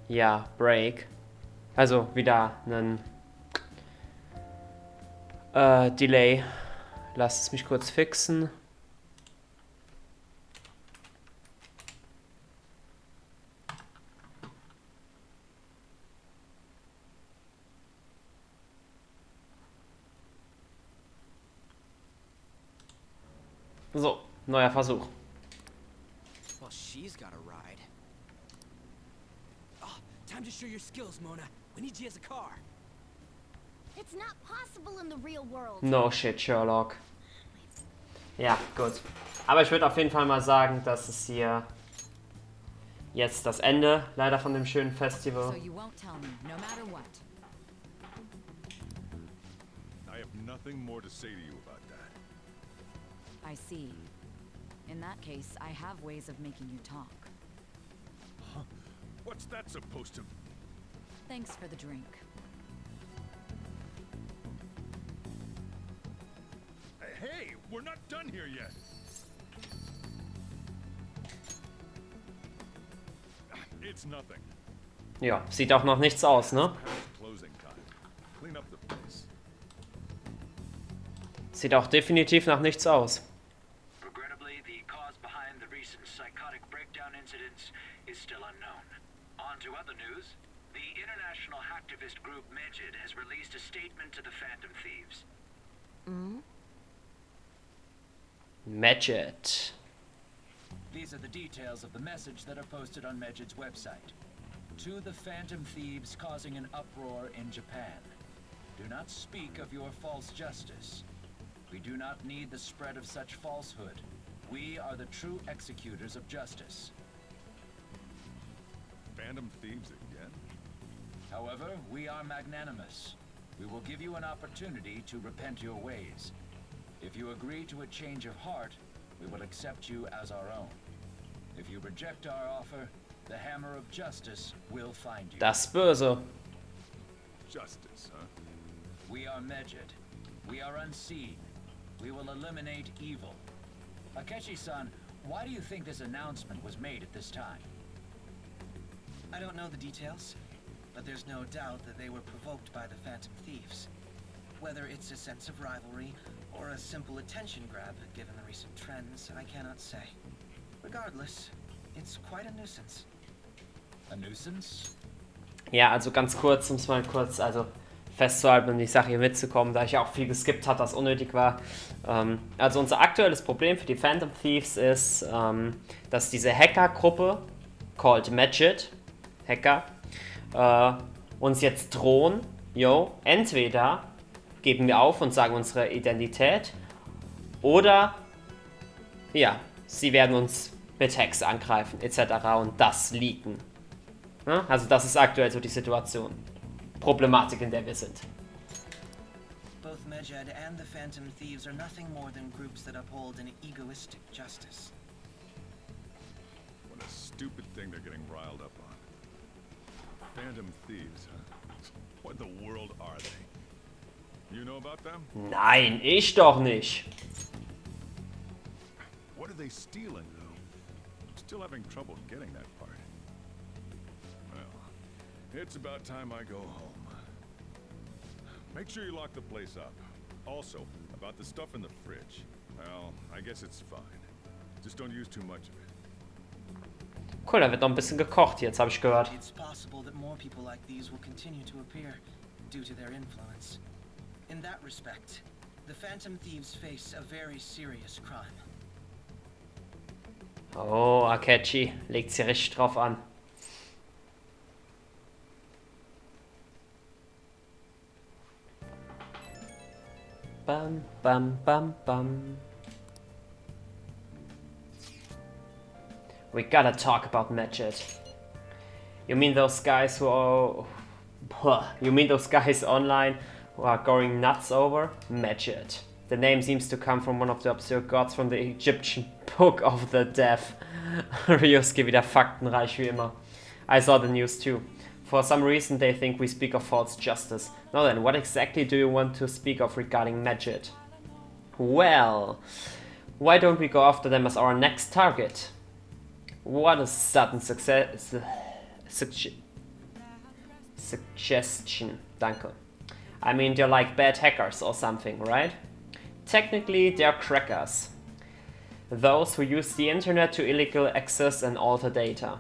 ja, Break. Also wieder einen Delay. Lass es mich kurz fixen. So, neuer Versuch. Well, she's got a ride. Oh, time to show your skills, Mona. We need you as a car. It's not possible in the real world. No shit, Sherlock. Ja, gut. Aber ich würde auf jeden Fall mal sagen, dass es hier jetzt das Ende leider von dem schönen Festival. So you won't tell me, no matter what. I have nothing more to say to you about that. I see. In that case, I have ways of making you talk. Huh? What's that supposed to... Thanks for the drink. Hey, we're not done here yet. It's nothing. Ja, sieht auch noch nichts aus, ne? Closing time. Clean up the place. Sieht auch definitiv nach nichts aus. Regrettably, the cause behind the recent psychotic breakdown incidents is still unknown. On to other news. The international hacktivist group Megid has released a statement to the Phantom Thieves. Megid. These are the details of the message that are posted on Megid's website. To the Phantom Thieves causing an uproar in Japan. Do not speak of your false justice. We do not need the spread of such falsehood. We are the true executors of justice. Phantom Thieves again? However, we are magnanimous. We will give you an opportunity to repent your ways. If you agree to a change of heart, we will accept you as our own. If you reject our offer, the hammer of justice will find you. Das Böse. Justice, huh? We are Megid. We are unseen. We will eliminate evil. Akechi-san, why do you think this announcement was made at this time? I don't know the details, but there's no doubt that they were provoked by the Phantom Thieves. Whether it's a sense of rivalry or a simple attention grab, given the recent trends, I cannot say. Regardless, it's quite a nuisance. A nuisance? Ja, also ganz kurz, um es mal kurz festzuhalten und die Sache hier mitzukommen, da ich auch viel geskippt habe, was unnötig war. Also unser aktuelles Problem für die Phantom Thieves ist, dass diese Hackergruppe, called Magit, Hacker, uns jetzt drohen, entweder geben wir auf und sagen unsere Identität, oder, ja, sie werden uns mit Hacks angreifen, etc. und das leaken. Ja, also das ist aktuell so die Situation. Problematik, in der wir sind. Both Medjed and the Phantom Thieves are nothing more than groups that uphold an egoistic justice. What a stupid thing they're getting riled up on. Phantom Thieves, huh? What in the world are they? You know about them? Nein, ich doch nicht. What are they stealing, though? I'm still having trouble getting that part. Well, it's about time I go home. Make sure you lock the place up. Also, about the stuff in the fridge. Well, I guess it's fine. Just don't use too much of it. Cool, da wird noch ein bisschen gekocht jetzt, habe ich gehört. It's possible that more people like these will continue to appear due to their influence. In that respect, the Phantom Thieves face a very serious crime. Oh, Akechi legt sie richtig drauf an. Bam, bam, bam, bam. We gotta talk about Magit. You mean those guys who are... You mean those guys online who are going nuts over? Magit. The name seems to come from one of the obscure gods from the Egyptian Book of the Dead. Ryusuke wieder faktenreich wie immer. I saw the news too. For some reason they think we speak of false justice. Now then, what exactly do you want to speak of regarding Magit? Well, why don't we go after them as our next target? What a sudden suggestion. Danke. I mean, they're like bad hackers or something, right? Technically, they're crackers. Those who use the internet to illegally access and alter data.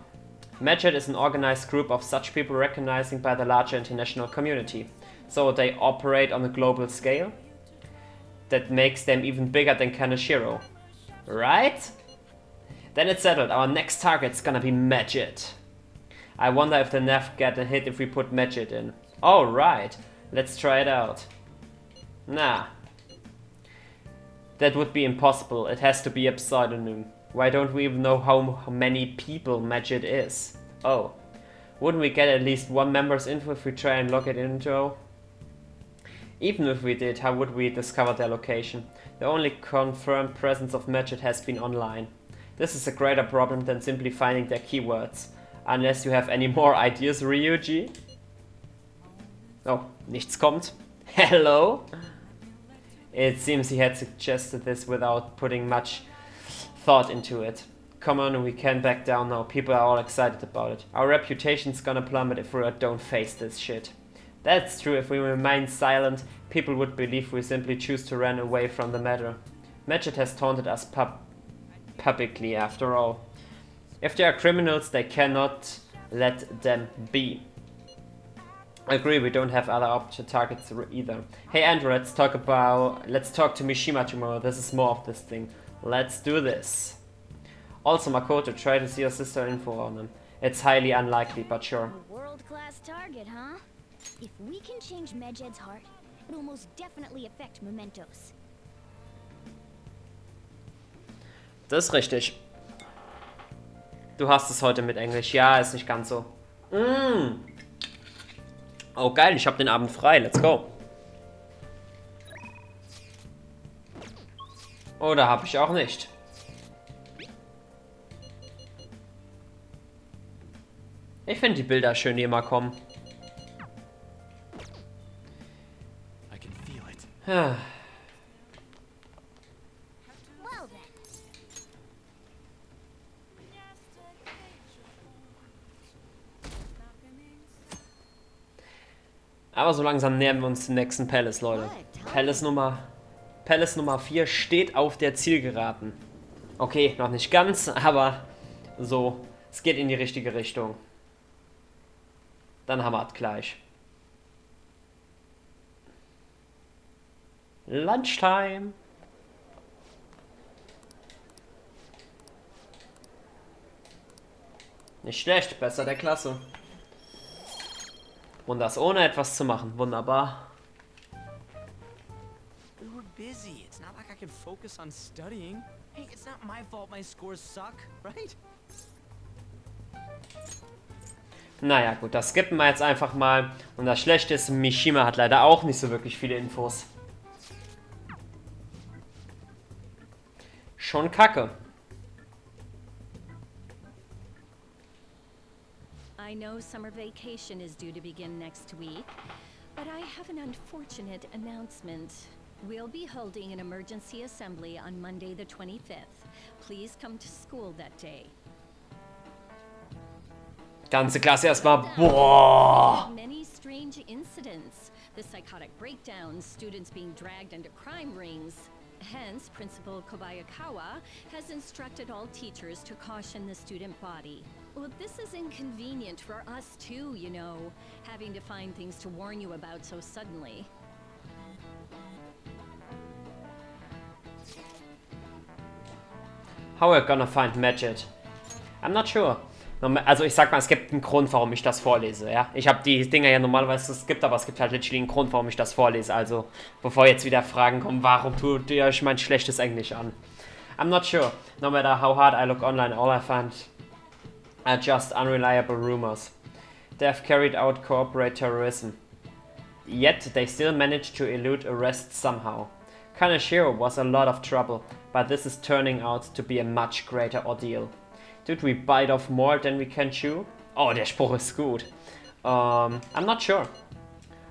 Magit is an organized group of such people recognized by the larger international community. So they operate on a global scale. That makes them even bigger than Kaneshiro. Right? Then it's settled, our next target's gonna be Magit. I wonder if the Nev get a hit if we put Magit in. Oh right, let's try it out. Nah. That would be impossible, it has to be a pseudonym. Why don't we even know how many people Magit is? Oh. Wouldn't we get at least one member's info if we try and log it in, Joe? Even if we did, how would we discover their location? The only confirmed presence of Magit has been online. This is a greater problem than simply finding their keywords. Unless you have any more ideas, Ryuji? Oh, nichts kommt. Hello? It seems he had suggested this without putting much thought into it. Come on, we can't back down now. People are all excited about it. Our reputation's gonna plummet if we don't face this shit. That's true, if we remain silent, people would believe we simply choose to run away from the matter. Magit has taunted us publicly, after all. If they are criminals, they cannot let them be. I agree, we don't have other targets either. Hey Andrew, let's talk to Mishima tomorrow. This is more of this thing. Let's do this. Also, Makoto, try to see your sister info on him. It's highly unlikely, but sure. A world-class target, huh? If we can change Medjed's heart, it'll most definitely affect Mementos. Das ist richtig. Du hast es heute mit Englisch. Ja, ist nicht ganz so. Oh geil, ich habe den Abend frei. Let's go. Oder habe ich auch nicht. Ich finde die Bilder schön, die immer kommen. I can feel it. Ja. Aber so langsam nähern wir uns dem nächsten Palace, Leute. Palace Nummer 4 steht auf der Zielgeraden. Okay, noch nicht ganz, aber so, es geht in die richtige Richtung. Dann haben wir es gleich. Lunchtime. Nicht schlecht, besser der Klasse. Und das ohne etwas zu machen, wunderbar. We were busy. It's not like I can focus on studying. Hey, it's not my fault my scores suck, right? Naja, gut, das skippen wir jetzt einfach mal. Und das Schlechte ist, Mishima hat leider auch nicht so wirklich viele Infos. Schon kacke. I know summer vacation is due to begin next week, but I have an unfortunate announcement. We'll be holding an emergency assembly on Monday the 25th. Please come to school that day. Ganze Klasse erstmal. Boah! Many strange incidents. The psychotic breakdowns, students being dragged into crime rings. Hence, Principal Kobayakawa has instructed all teachers to caution the student body. Well, this is inconvenient for us too, you know, having to find things to warn you about so suddenly. How we're gonna find Medjed? I'm not sure. Also ich sag mal, es gibt einen Grund, warum ich das vorlese, ja. Ich habe die Dinger ja normalerweise skippt, aber es gibt halt literally einen Grund, warum ich das vorlese. Also, bevor jetzt wieder Fragen kommen, warum tut ihr euch mein schlechtes Englisch an? I'm not sure. No matter how hard I look online, all I find are just unreliable rumors. They've carried out corporate terrorism. Yet they still managed to elude arrest somehow. Kaneshiro was a lot of trouble, but this is turning out to be a much greater ordeal. Did we bite off more than we can chew? Oh, der Spruch ist gut. I'm not sure.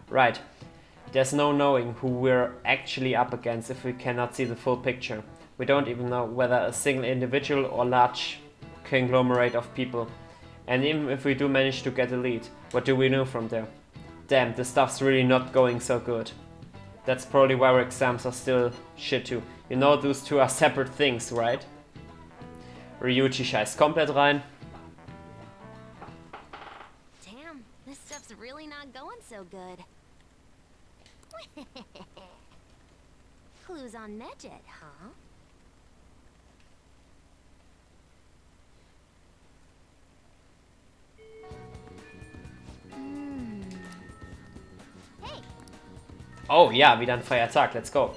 Right. There's no knowing who we're actually up against if we cannot see the full picture. We don't even know whether a single individual or large conglomerate of people. And even if we do manage to get a lead, what do we know from there? Damn, this stuff's really not going so good. That's probably why our exams are still shit too. You know those two are separate things, right? Ryuichi scheißt komplett rein. Damn, this stuff's really not going so good. Clues on Medjed, huh? Hey. Oh ja, wieder ein freier Tag, let's go.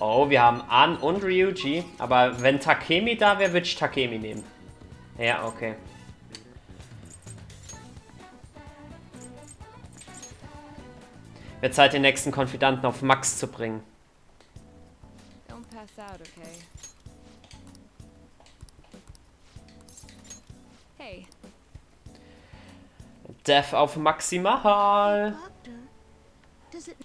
Oh, wir haben An und Ryuji, aber wenn Takemi da wäre, würde ich Takemi nehmen. Ja, okay. Wird Zeit, den nächsten Konfidanten auf Max zu bringen. Don't pass out, okay? Hey. Dev auf Maximal. Does it...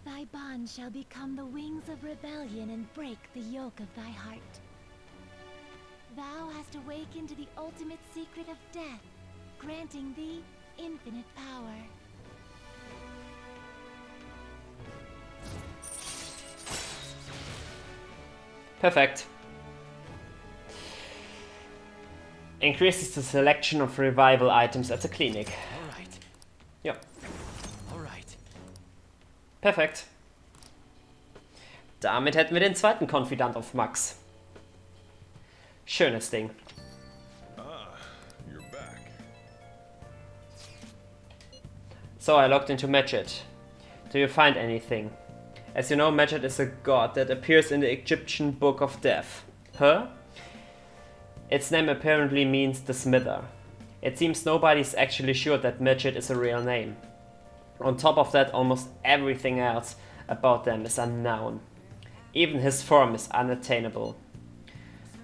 Thy bond shall become the wings of rebellion and break the yoke of thy heart. Thou hast awakened to the ultimate secret of death, granting thee infinite power. Perfekt. Increases the selection of revival items at the clinic. Alright. Ja. Alright. Perfekt. Damit hätten wir den zweiten Konfidant auf Max. Schönes Ding. Ah, you're back. So I logged into Medjed. Do you find anything? As you know, Medjed is a god that appears in the Egyptian Book of Death. Huh? Its name apparently means the smither. It seems nobody's actually sure that Medjed is a real name. On top of that, almost everything else about them is unknown. Even his form is unattainable.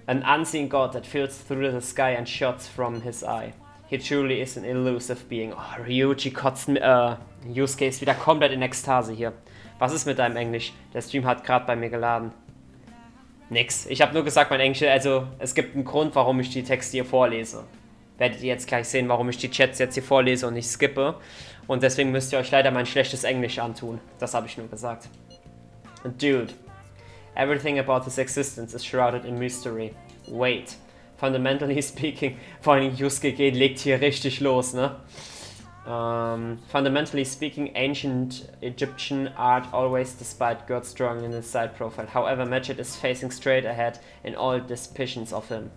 An unseen god that fills through the sky and shots from his eye. He truly is an elusive being. Oh, Ryuji kotzt Yusuke ist wieder komplett in Ekstase hier. Was ist mit deinem Englisch? Der Stream hat gerade bei mir geladen. Nix. Ich habe nur gesagt, mein Englisch, also es gibt einen Grund, warum ich die Texte hier vorlese. Werdet ihr jetzt gleich sehen, warum ich die Chats jetzt hier vorlese und nicht skippe. Und deswegen müsst ihr euch leider mein schlechtes Englisch antun. Das habe ich nur gesagt. Dude. Everything about his existence is shrouded in mystery. Wait. Fundamentally speaking, vor allem Yusuke legt hier richtig los, ne? Fundamentally speaking, ancient Egyptian art always despite God strong in his side profile. However, Medjed is facing straight ahead in all depiction of him.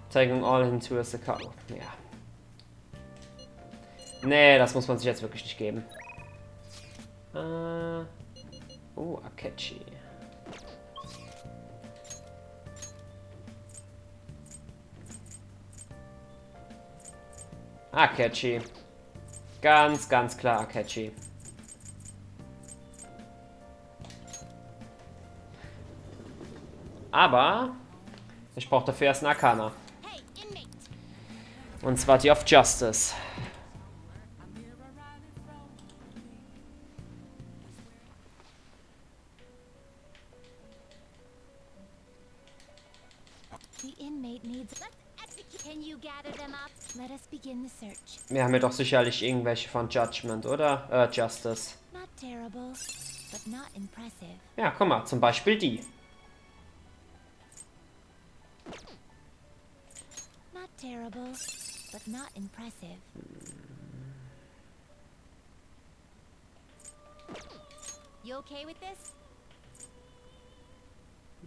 Taking all into his account. Ja. Nee, das muss man sich jetzt wirklich nicht geben. Akechi. Akechi. Ganz, ganz klar Akechi. Aber ich brauche dafür erst eine Arcana. Und zwar die of Justice. Wir haben ja doch sicherlich irgendwelche von Judgment, oder? Justice. Ja, guck mal, zum Beispiel die. Not terrible, but not impressive. You okay with this?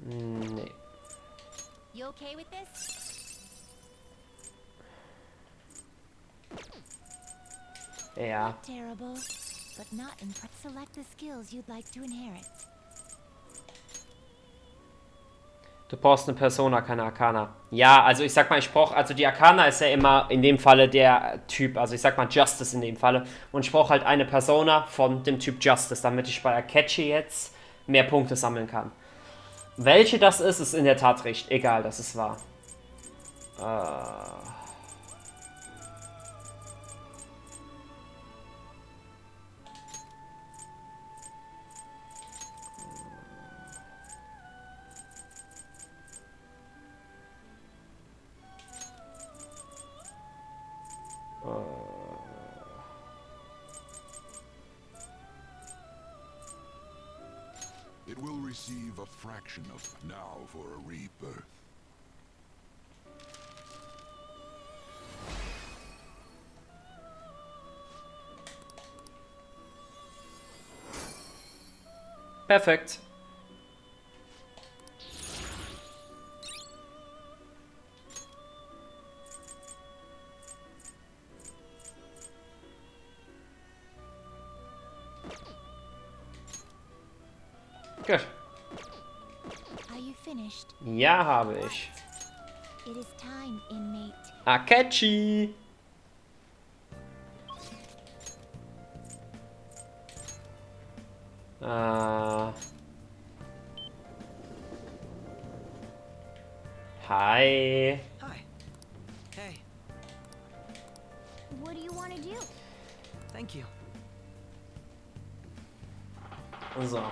Nee. You okay with this? Ja. Not terrible, but not impressive. Select the skills you'd like to inherit. Du brauchst eine Persona, keine Arcana. Ja, also ich sag mal, also die Arcana ist ja immer in dem Falle der Typ, also ich sag mal Justice in dem Falle. Und ich brauche halt eine Persona von dem Typ Justice, damit ich bei Akechi jetzt mehr Punkte sammeln kann. Welche das ist in der Tat recht. Egal, das ist wahr. It will receive a fraction of now for a rebirth. Perfekt. Gut. Ja, habe ich. Akechi. Hi. Hi. Hey. What do you want to do? Thank you. So.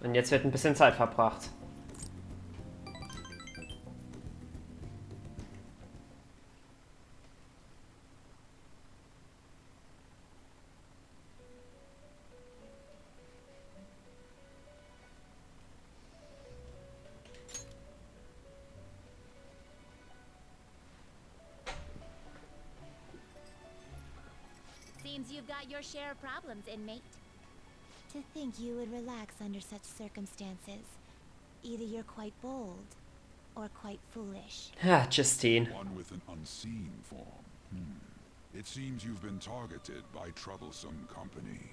Und jetzt wird ein bisschen Zeit verbracht. Seems you've got your share of problems, inmate. To think you would relax under such circumstances. Either you're quite bold, or quite foolish. Ja, Justine. One with an unseen form. It seems you've been targeted by troublesome company.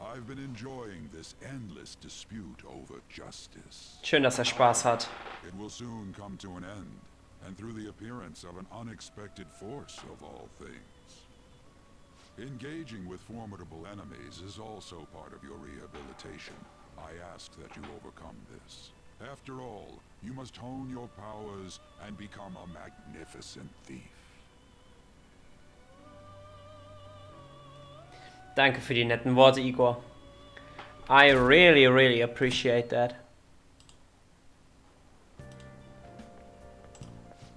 I've been enjoying this endless dispute over justice. Schön, dass Spaß hat. It will soon come to an end, and through the appearance of an unexpected force of all things. Engaging with formidable enemies is also part of your rehabilitation. I ask that you overcome this. After all, you must hone your powers and become a magnificent thief. Danke für die netten Worte, Igor. I really, really appreciate that.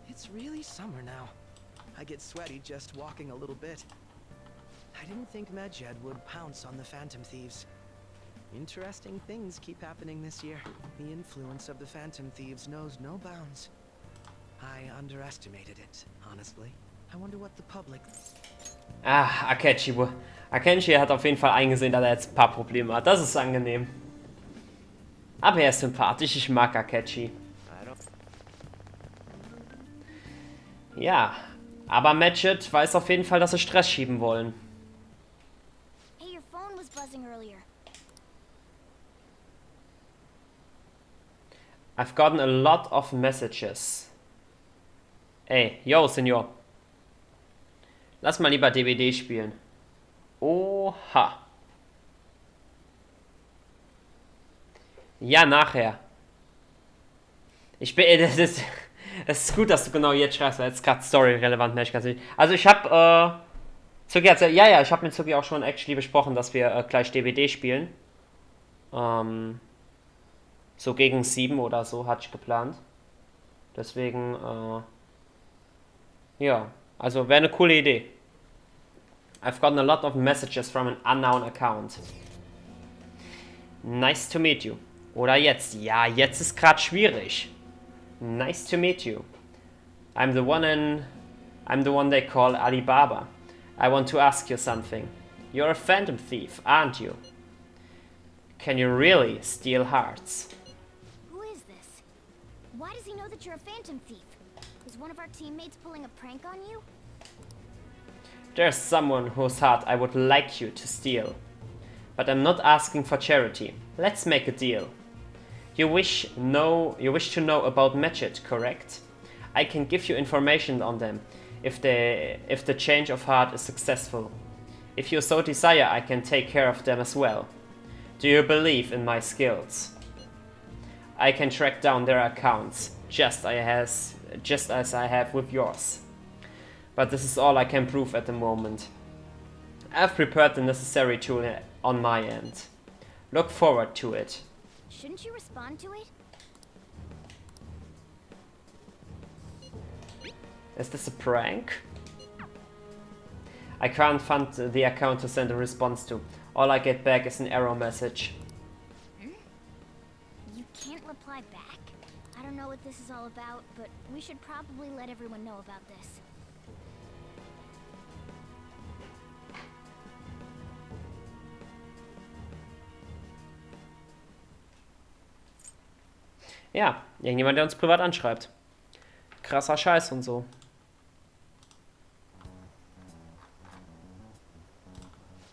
It's really summer now. I get sweaty just walking a little bit. I didn't think Medjed would pounce on the Phantom Thieves. Interesting things keep happening this year. The influence of the Phantom Thieves knows no bounds. I underestimated it, honestly. I wonder what the public... Ah, Akenshi hat auf jeden Fall eingesehen, dass er jetzt ein paar Probleme hat. Das ist angenehm. Aber er ist sympathisch, ich mag Akechi. Ja, aber Medjed weiß auf jeden Fall, dass sie Stress schieben wollen. Hey, your phone was buzzing earlier. I've gotten a lot of messages. Ey, yo, Senor. Lass mal lieber DVD spielen. Oha. Ja, nachher. Ich bin... Das ist gut, dass du genau jetzt schreibst, weil jetzt gerade story-relevant Mensch. Also ich habe... Zugi hat ja, ich habe mit Zugi auch schon actually besprochen, dass wir gleich DVD spielen. So gegen 7 oder so hatte ich geplant. Deswegen, ja, also wäre eine coole Idee. I've gotten a lot of messages from an unknown account. Nice to meet you. Oder jetzt. Ja, jetzt ist gerade schwierig. Nice to meet you. I'm the one they call Alibaba. I want to ask you something. You're a phantom thief, aren't you? Can you really steal hearts? Who is this? Why does he know that you're a phantom thief? Is one of our teammates pulling a prank on you? There's someone whose heart I would like you to steal. But I'm not asking for charity. Let's make a deal. You wish to know about Medjed, correct? I can give you information on them if the change of heart is successful. If you so desire, I can take care of them as well. Do you believe in my skills? I can track down their accounts, just as I have with yours. But this is all I can prove at the moment. I've prepared the necessary tool on my end. Look forward to it. Shouldn't you respond to it? Is this a prank? I can't find the account to send a response to. All I get back is an error message. You can't reply back? I don't know what this is all about, but we should probably let everyone know about this. Ja, irgendjemand, der uns privat anschreibt. Krasser Scheiß und so.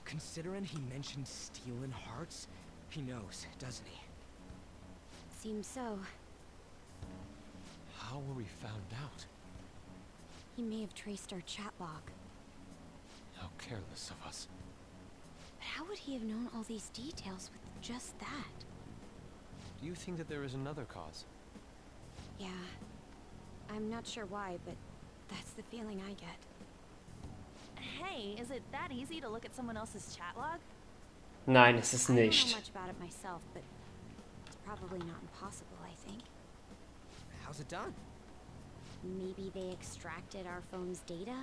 Considering he mentioned stealing hearts, he knows, doesn't he? Seems so. How were we found out? He may have traced our chat log. How careless of us. But how would he have known all these details with just that? Do you think that there is another cause? Yeah. I'm not sure why, but that's the feeling I get. Hey, is it that easy to look at someone else's chat log? Nein, es ist I don't nicht. know much about it myself, but it's probably not impossible, I think. How's it done? Maybe they extracted our phone's data?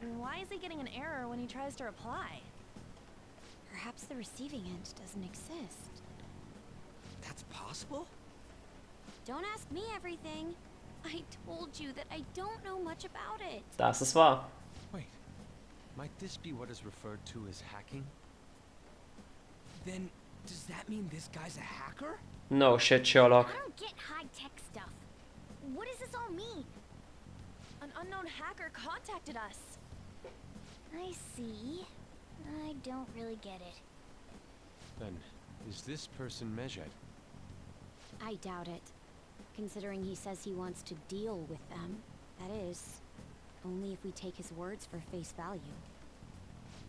And why is he getting an error when he tries to reply? Perhaps the receiving end doesn't exist. That's possible? Don't ask me everything. I told you that I don't know much about it. Das ist wahr. Wait, might this be what is referred to as hacking? Then, does that mean this guy's a hacker? No shit, Sherlock. I don't get high-tech stuff. What does this all mean? An unknown hacker contacted us. I see. I don't really get it. Then, is this person Medjed? I doubt it. Considering he says he wants to deal with them. That is, only if we take his words for face value.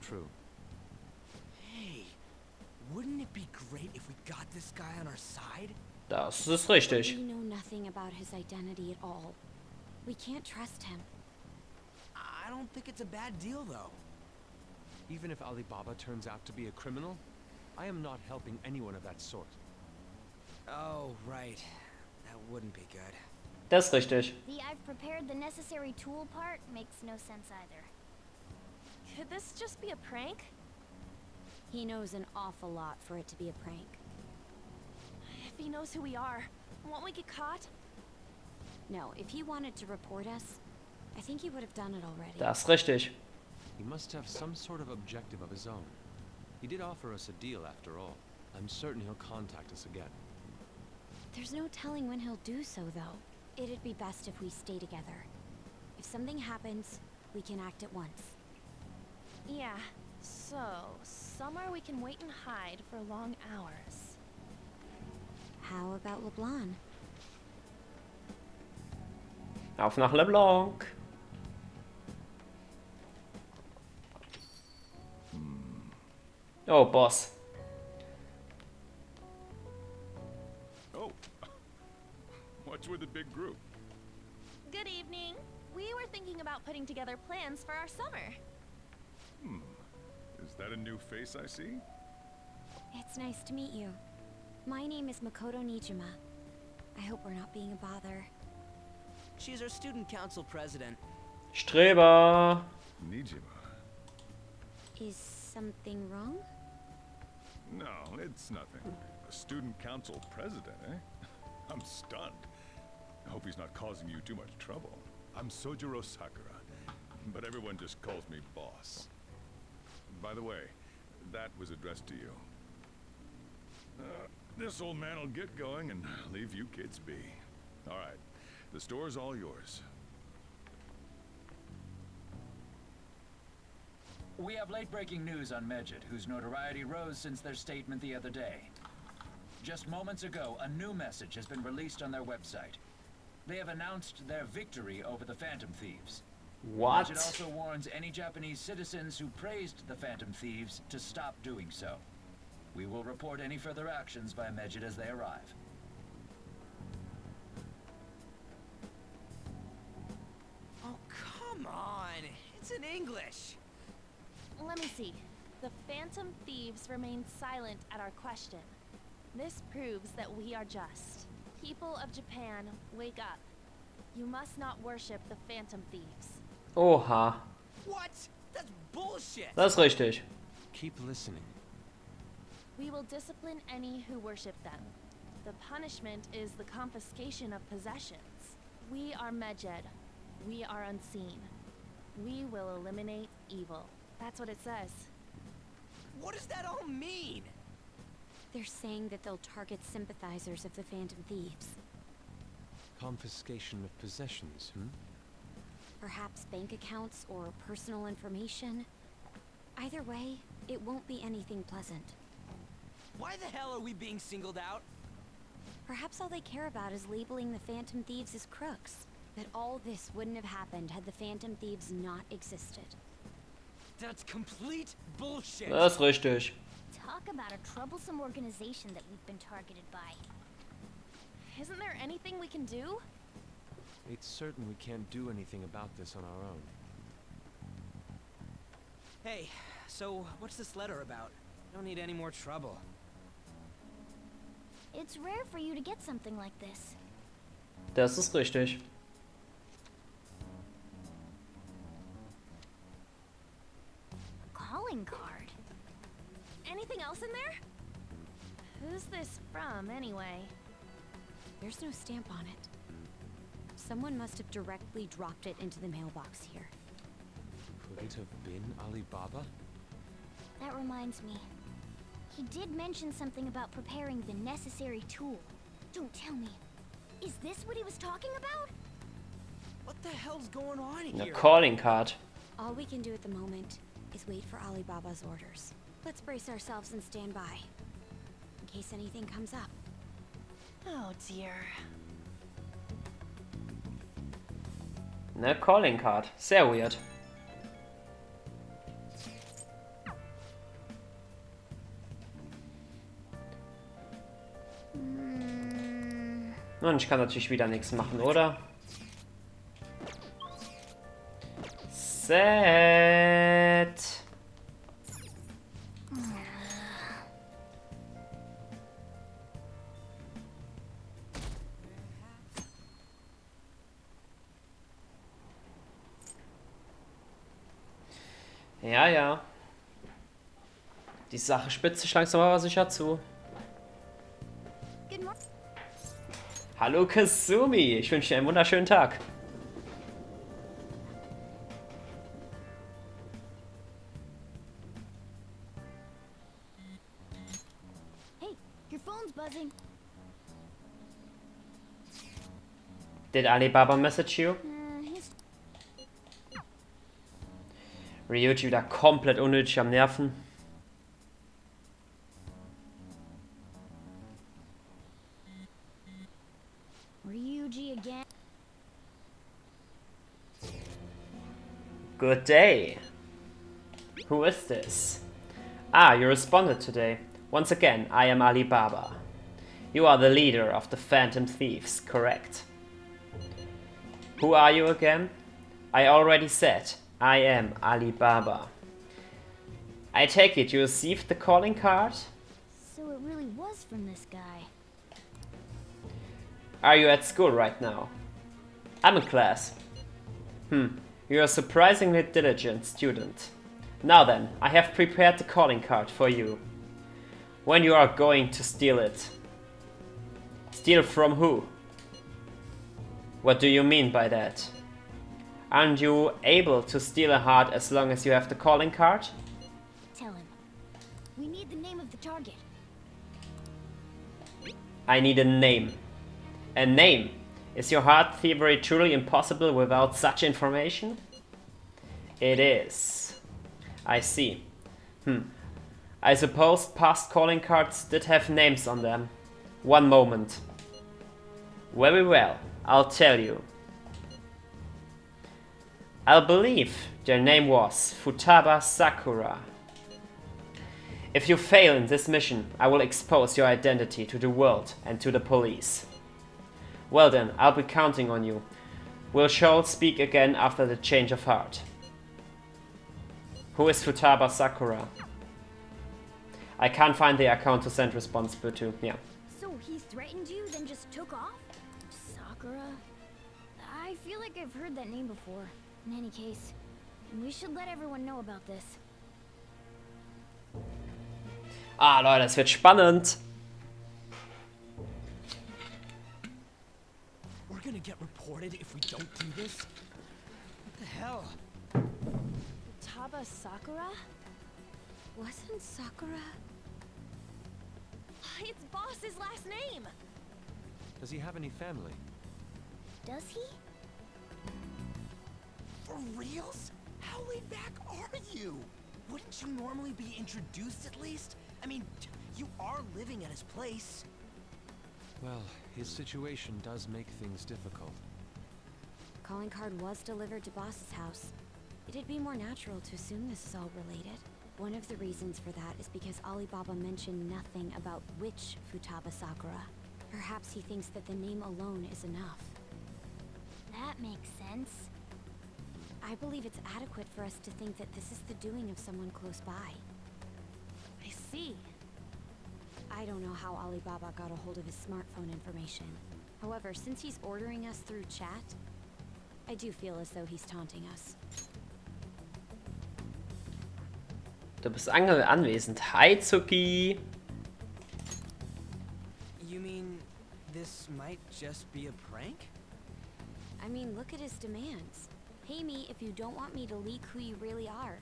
True. Hey, wouldn't it be great if we got this guy on our side? Das ist richtig. We know nothing about his identity at all. We can't trust him. I don't think it's a bad deal, though. Even if Alibaba turns out to be a criminal, I am not helping anyone of that sort. Oh, right. That wouldn't be good. Das ist richtig. The I've prepared the necessary tool part makes no sense either. Could this just be a prank? He knows an awful lot for it to be a prank. If he knows who we are, won't we get caught? No, if he wanted to report us, I think he would have done it already. Das ist richtig. He must have some sort of objective of his own. He did offer us a deal after all. I'm certain he'll contact us again. There's no telling when he'll do so, though. It'd be best if we stay together. If something happens, we can act at once. Yeah, so somewhere we can wait and hide for long hours. How about LeBlanc? Auf nach LeBlanc. Oh, Boss. Oh. What's with the big group? Good evening. We were thinking about putting together plans for our summer. Is that a new face I see? It's nice to meet you. My name is Makoto Nijima. I hope we're not being a bother. She's our student council president. Streber. Nijima. Is something wrong? No, it's nothing. A student council president, eh? I'm stunned. I hope he's not causing you too much trouble. I'm Sojiro Sakura, but everyone just calls me boss. By the way, that was addressed to you. This old man will get going and leave you kids be. All right, the store's all yours. We have late-breaking news on Medjed, whose notoriety rose since their statement the other day. Just moments ago, a new message has been released on their website. They have announced their victory over the Phantom Thieves. What? Medjed also warns any Japanese citizens who praised the Phantom Thieves to stop doing so. We will report any further actions by Medjed as they arrive. Oh, come on. It's in English. Let me see. The Phantom Thieves remain silent at our question. This proves that we are just. People of Japan, wake up. You must not worship the Phantom Thieves. Oha. What? That's bullshit. Das ist richtig. Keep listening. We will discipline any who worship them. The punishment is the confiscation of possessions. We are Medjed. We are unseen. We will eliminate evil. That's what it says. What does that all mean? They're saying that they'll target sympathizers of the Phantom Thieves. Confiscation of possessions, Perhaps bank accounts or personal information. Either way, it won't be anything pleasant. Why the hell are we being singled out? Perhaps all they care about is labeling the Phantom Thieves as crooks. That all this wouldn't have happened had the Phantom Thieves not existed. That's complete bullshit. Das ist richtig. Talk about a troublesome organization that we've been targeted by. Isn't there anything we can do? It's certain we can't do anything about this on our own. Hey, so what's this letter about? Don't need any more trouble. It's rare for you to get something like this. Das ist richtig. Calling card. Anything else in there? Who's this from, anyway? There's no stamp on it. Someone must have directly dropped it into the mailbox here. Could it have been Alibaba? That reminds me. He did mention something about preparing the necessary tool. Don't tell me. Is this what he was talking about? What the hell's going on A here? calling card. All we can do at the moment is wait for Alibaba's orders. Let's brace ourselves and stand by, in case anything comes up. Oh dear. Ne, calling card. Sehr weird. Und ich kann natürlich wieder nichts machen, oder? Set. Ja, ja. Die Sache spitzt sich langsam aber sicher zu. Hallo Kasumi, ich wünsche dir einen wunderschönen Tag. Hey, your phone's buzzing. Did Alibaba message you? Ryuji wieder komplett unnötig am Nerven. Ryuji again. Good day. Who is this? Ah, you responded today. Once again, I am Alibaba. You are the leader of the Phantom Thieves, correct? Who are you again? I already said, I am Alibaba. I take it you received the calling card? So it really was from this guy. Are you at school right now? I'm in class. You're a surprisingly diligent student. Now then, I have prepared the calling card for you. When you are going to steal it. Steal from who? What do you mean by that? Aren't you able to steal a heart as long as you have the calling card? Tell him. We need the name of the target. I need a name. A name? Is your heart thievery truly impossible without such information? It is. I see. I suppose past calling cards did have names on them. One moment. Very well, I'll tell you. I believe their name was Futaba Sakura. If you fail in this mission, I will expose your identity to the world and to the police. Well then, I'll be counting on you. We shall speak again after the change of heart. Who is Futaba Sakura? I can't find the account to send response to. Yeah. So he threatened you, then just took off? Sakura? I feel like I've heard that name before. In any case, we should let everyone know about this. Ah, Leute, es wird spannend. We're gonna get reported if we don't do this? What the hell? Taba Sakura? Wasn't Sakura? It's Boss's last name! Does he have any family? Does he? For reals? How laid back are you? Wouldn't you normally be introduced at least? I mean, you are living at his place. Well, his situation does make things difficult. Calling card was delivered to Boss's house. It'd be more natural to assume this is all related. One of the reasons for that is because Alibaba mentioned nothing about which Futaba Sakura. Perhaps he thinks that the name alone is enough. That makes sense. I believe it's adequate for us to think that this is the doing of someone close by. I see. I don't know how Alibaba got a hold of his smartphone information. However, since he's ordering us through chat, I do feel as though he's taunting us. Du bist anwesend. Hi, Zuki. You mean this might just be a prank? I mean, look at his demands. Pay me if you don't want me to leak who you really are.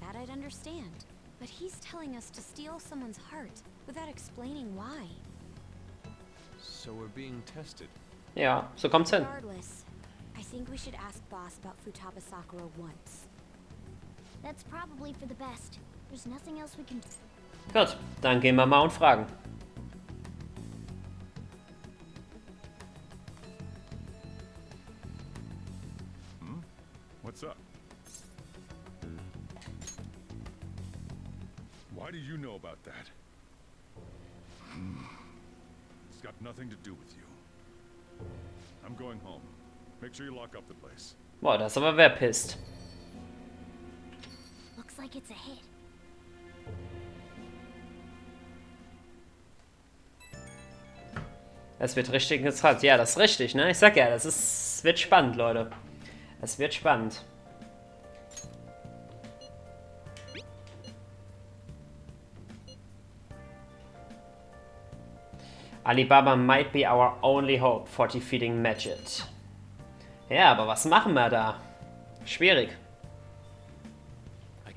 That I'd understand. But he's telling us to steal someone's heart without explaining why. So we're being tested. Ja, so kommt's hin. Regardless, I think we should ask Boss about Futaba Sakura once. That's probably for the best. There's nothing else we can do. Gut, dann gehen wir mal und fragen. What's up? Why do you know about that? It's got nothing to do with you. I'm going home. Make sure you lock up the place. Boah, das ist aber wer pisst. Looks like it's a hit. Es wird richtig interessant. Ja, das ist richtig, ne? Ich sag ja, es wird spannend, Leute. Es wird spannend. Alibaba might be our only hope for defeating Medjed. Ja, aber was machen wir da? Schwierig.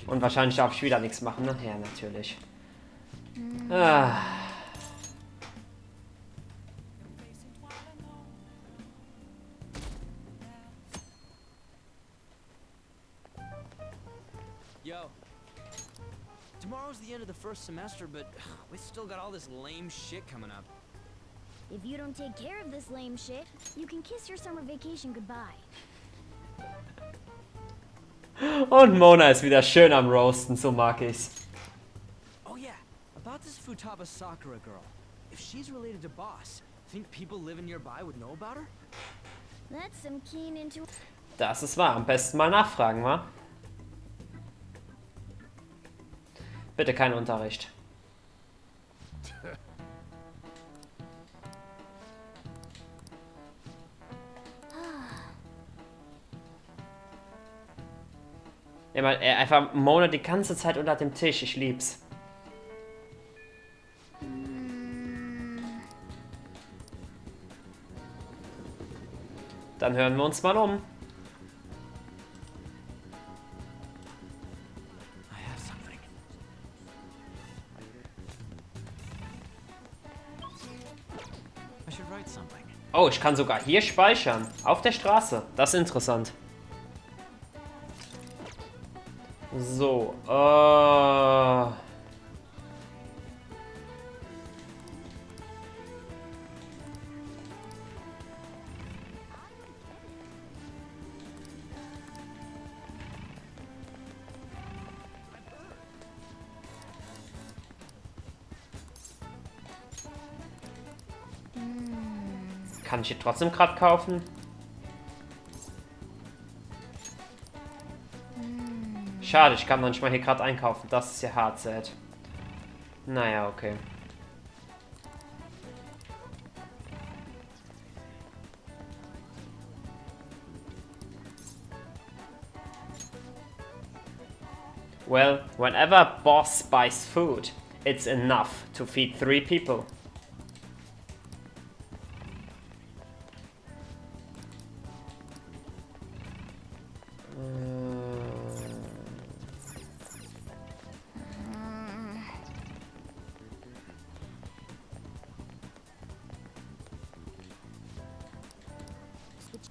Und wahrscheinlich darf ich wieder nichts machen, ne? Ja, natürlich. Ah. Yo. Tomorrow's the end of the first semester, but we still got all this lame shit coming up. If you don't take care of this lame shit, you can kiss your summer vacation goodbye. Und Mona ist wieder schön am Roasten, so mag ich's. Oh yeah, about this Futaba Sakura girl. If she's related to Boss, think people living nearby would know about her? That's some keen into. Das ist wahr. Am besten mal nachfragen, wa? Bitte kein Unterricht. Immer, einfach Mona die ganze Zeit unter dem Tisch. Ich lieb's. Dann hören wir uns mal um. Oh, ich kann sogar hier speichern. Auf der Straße. Das ist interessant. So, kann ich hier trotzdem gerade kaufen? Schade, ich kann manchmal hier gerade einkaufen. Das ist ja hart, sad. Naja, okay. Well, whenever boss buys food, it's enough to feed 3 people.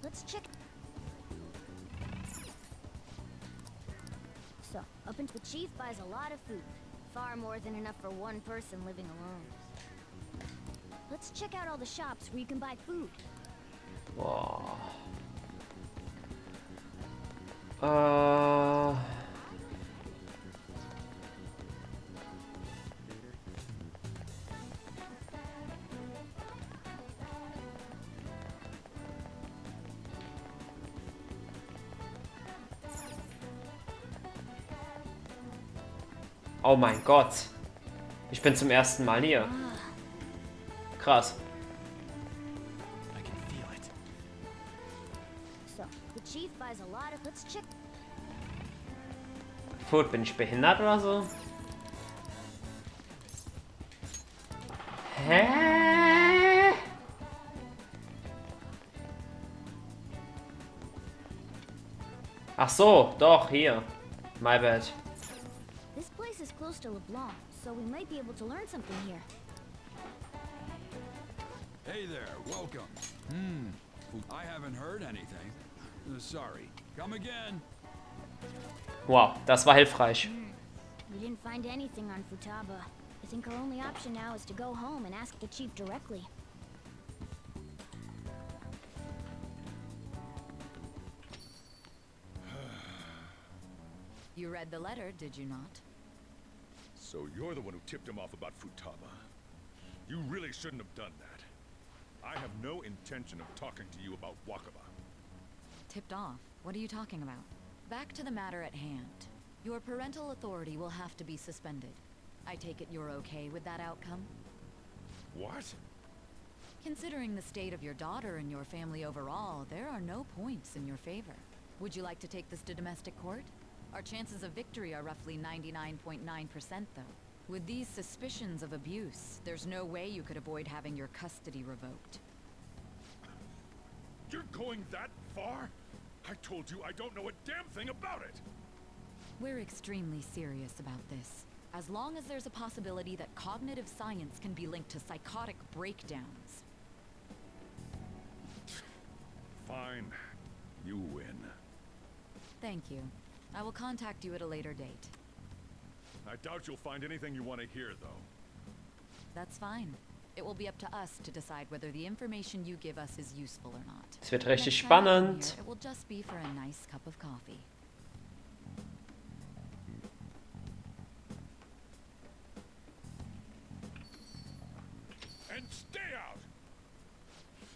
Let's check. So, up until the chief buys a lot of food. Far more than enough for one person living alone. Let's check out all the shops where you can buy food. Wow. Oh mein Gott. Ich bin zum ersten Mal hier. Krass. So, the chief buys a lot of. Let's check. Food, bin ich behindert oder so? Hä? Ach so, doch, hier. My bad. This place is close to LeBlanc, so we might be able to learn something here. Hey there, welcome. I haven't heard anything. Sorry. Come again. Wow, das war hilfreich. We didn't find anything on Futaba. I think our only option now is to go home and ask the chief directly. You read the letter, did you not? So you're the one who tipped him off about Futaba. You really shouldn't have done that. I have no intention of talking to you about Wakaba. Tipped off? What are you talking about? Back to the matter at hand. Your parental authority will have to be suspended. I take it you're okay with that outcome? What? Considering the state of your daughter and your family overall, there are no points in your favor. Would you like to take this to domestic court? Our chances of victory are roughly 99.9%, though. With these suspicions of abuse, there's no way you could avoid having your custody revoked. You're going that far? I told you I don't know a damn thing about it! We're extremely serious about this. As long as there's a possibility that cognitive science can be linked to psychotic breakdowns. Fine. You win. Thank you. I will contact you at a later date. I doubt you'll find anything you want to hear, though. That's fine. It will be up to us to decide whether the information you give us is useful or not. Es wird richtig Next time I come spannend. here, it will just be for a nice cup of coffee. And stay out!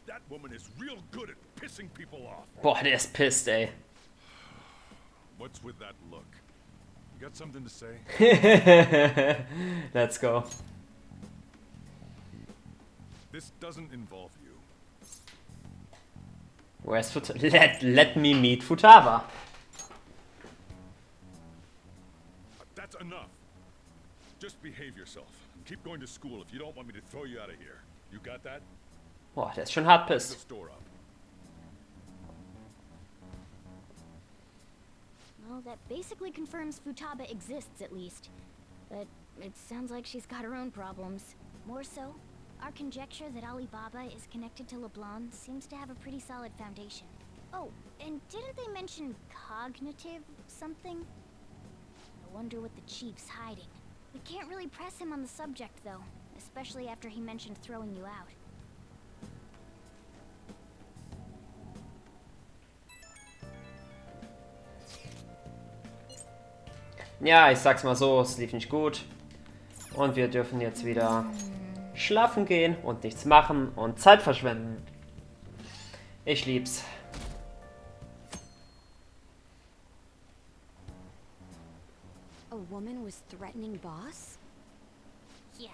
That woman is real good at pissing people off. Boah, der ist pissed, ey. What's with that look? You got something to say? Let's go. This doesn't involve you. Where's let me meet Futaba. That's enough. Just behave yourself and keep going to school if you don't want me to throw you out of here. You got that? Boah, der ist schon hart The pissed. store up. Well, that basically confirms Futaba exists, at least. But it sounds like she's got her own problems. More so, our conjecture that Alibaba is connected to LeBlanc seems to have a pretty solid foundation. Oh, and didn't they mention cognitive something? I wonder what the chief's hiding. We can't really press him on the subject, though, especially after he mentioned throwing you out. Ja, ich sag's mal so, es lief nicht gut. Und wir dürfen jetzt wieder schlafen gehen und nichts machen und Zeit verschwenden. Ich lieb's. A woman was threatening Boss? Yeah,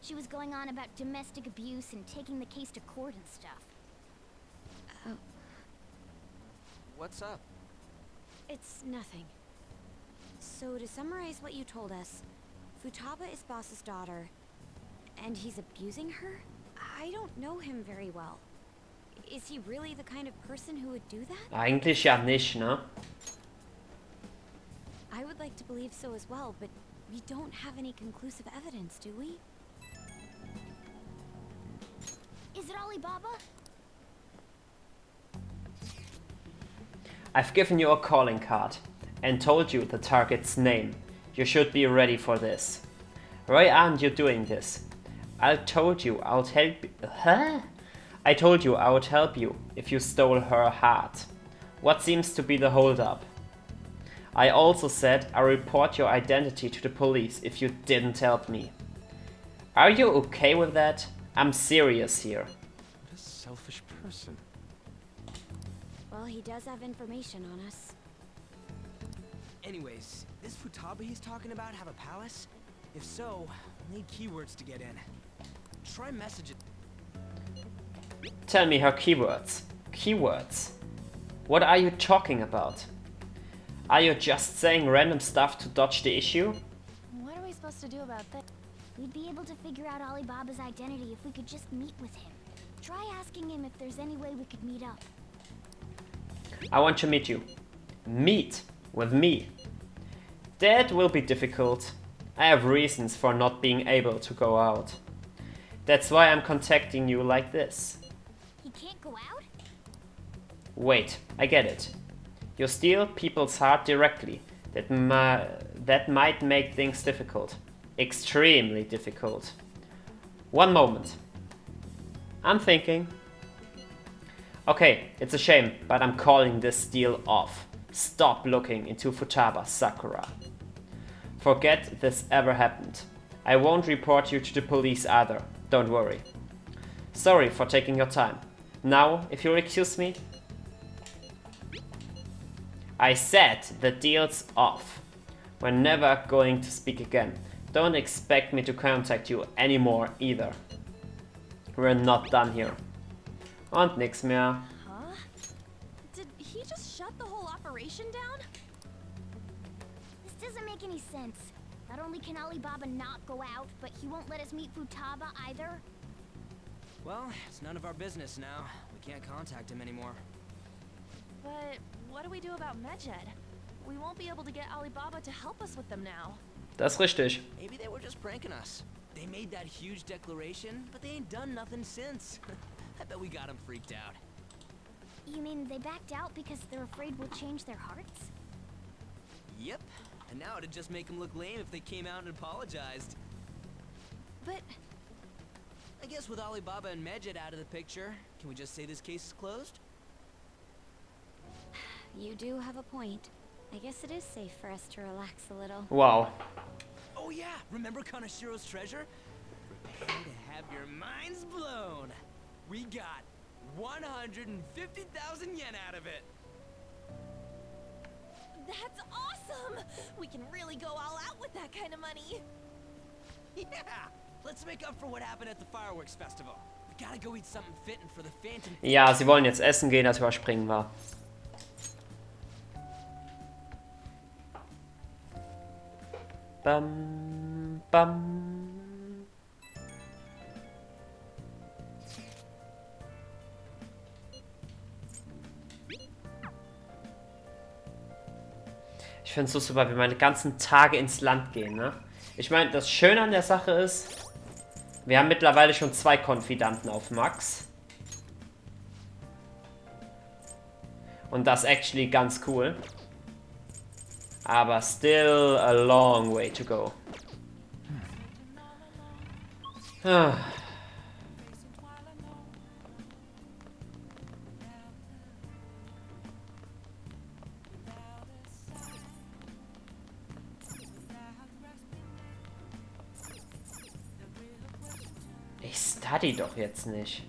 she was going on about domestic abuse and taking the case to court and stuff. Oh. What's up? It's nothing. So to summarize what you told us, Futaba is Boss's daughter, and he's abusing her? I don't know him very well. Is he really the kind of person who would do that? Eigentlich ja nicht, ne? I would like to believe so as well, but we don't have any conclusive evidence, do we? Is it Alibaba? I've given you a calling card and told you the target's name. You should be ready for this. Why aren't you doing this? I told you I would help. Huh? I told you I would help you if you stole her heart. What seems to be the holdup? I also said I'll report your identity to the police if you didn't help me. Are you okay with that? I'm serious here. What a selfish person. Well, he does have information on us. Anyways, this Futaba he's talking about have a palace? If so, we'll need keywords to get in. Try message it. Tell me her keywords. Keywords? What are you talking about? Are you just saying random stuff to dodge the issue? What are we supposed to do about that? We'd be able to figure out Alibaba's identity if we could just meet with him. Try asking him if there's any way we could meet up. I want to meet you. Meet with me. That will be difficult. I have reasons for not being able to go out. That's why I'm contacting you like this. He can't go out? Wait, I get it. You steal people's heart directly. That might make things difficult. Extremely difficult. One moment. I'm thinking. Okay, it's a shame, but I'm calling this deal off. Stop looking into Futaba, Sakura. Forget this ever happened. I won't report you to the police either. Don't worry. Sorry for taking your time. Now, if you excuse me... I said the deal's off. We're never going to speak again. Don't expect me to contact you anymore either. We're not done here. Und nix mehr. Huh? Did he just shut the whole operation down? This doesn't make any sense. Not only can Alibaba not go out, but he won't let us meet Futaba either. Well, it's none of our business now. We can't contact him anymore. But what do we do about Medjed? We won't be able to get Alibaba to help us with them now. Das ist richtig. Maybe they were just pranking us. They made that huge declaration, but they ain't done nothing since. I bet we got them freaked out. You mean they backed out because they're afraid we'll change their hearts? Yep. And now it'd just make them look lame if they came out and apologized. But... I guess with Alibaba and Medjed out of the picture, can we just say this case is closed? You do have a point. I guess it is safe for us to relax a little. Wow. Oh yeah, remember Kanashiro's treasure? Prepare to have your minds blown. We got 150,000 yen out of it. That's awesome! We can really go all out with that kind of money. Yeah! Let's make up for what happened at the fireworks festival. We gotta go eat something fitting for the Phantom. Ja, sie wollen jetzt essen gehen, das überspringen wir. Bam, bam. Ich finde es so super, wie meine ganzen Tage ins Land gehen, ne? Ich meine, das Schöne an der Sache ist, wir haben mittlerweile schon 2 Konfidanten auf Max. Und das ist actually ganz cool. Aber still a long way to go. Ich study doch jetzt nicht.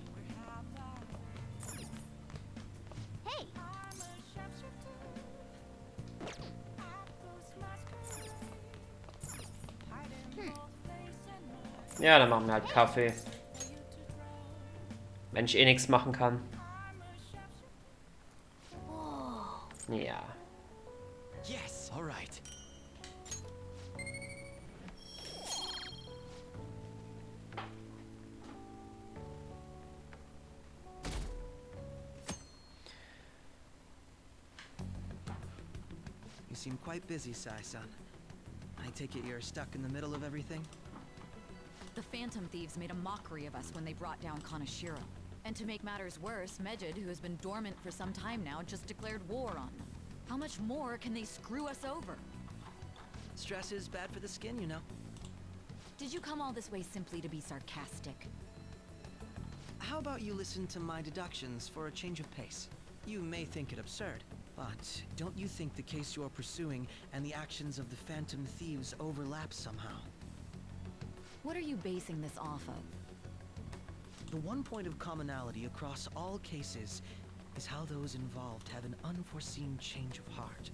Ja, dann machen wir halt Kaffee. Wenn ich eh nichts machen kann. Ja. Yes, all right. You seem quite busy, Sai-san. I take it you're stuck in the middle of everything? The Phantom Thieves made a mockery of us when they brought down Kanashiro. And to make matters worse, Medjed, who has been dormant for some time now, just declared war on them. How much more can they screw us over? Stress is bad for the skin, you know. Did you come all this way simply to be sarcastic? How about you listen to my deductions for a change of pace? You may think it absurd, but don't you think the case you're pursuing and the actions of the Phantom Thieves overlap somehow? What are you basing this off of? The one point of commonality across all cases is how those involved have an unforeseen change of heart.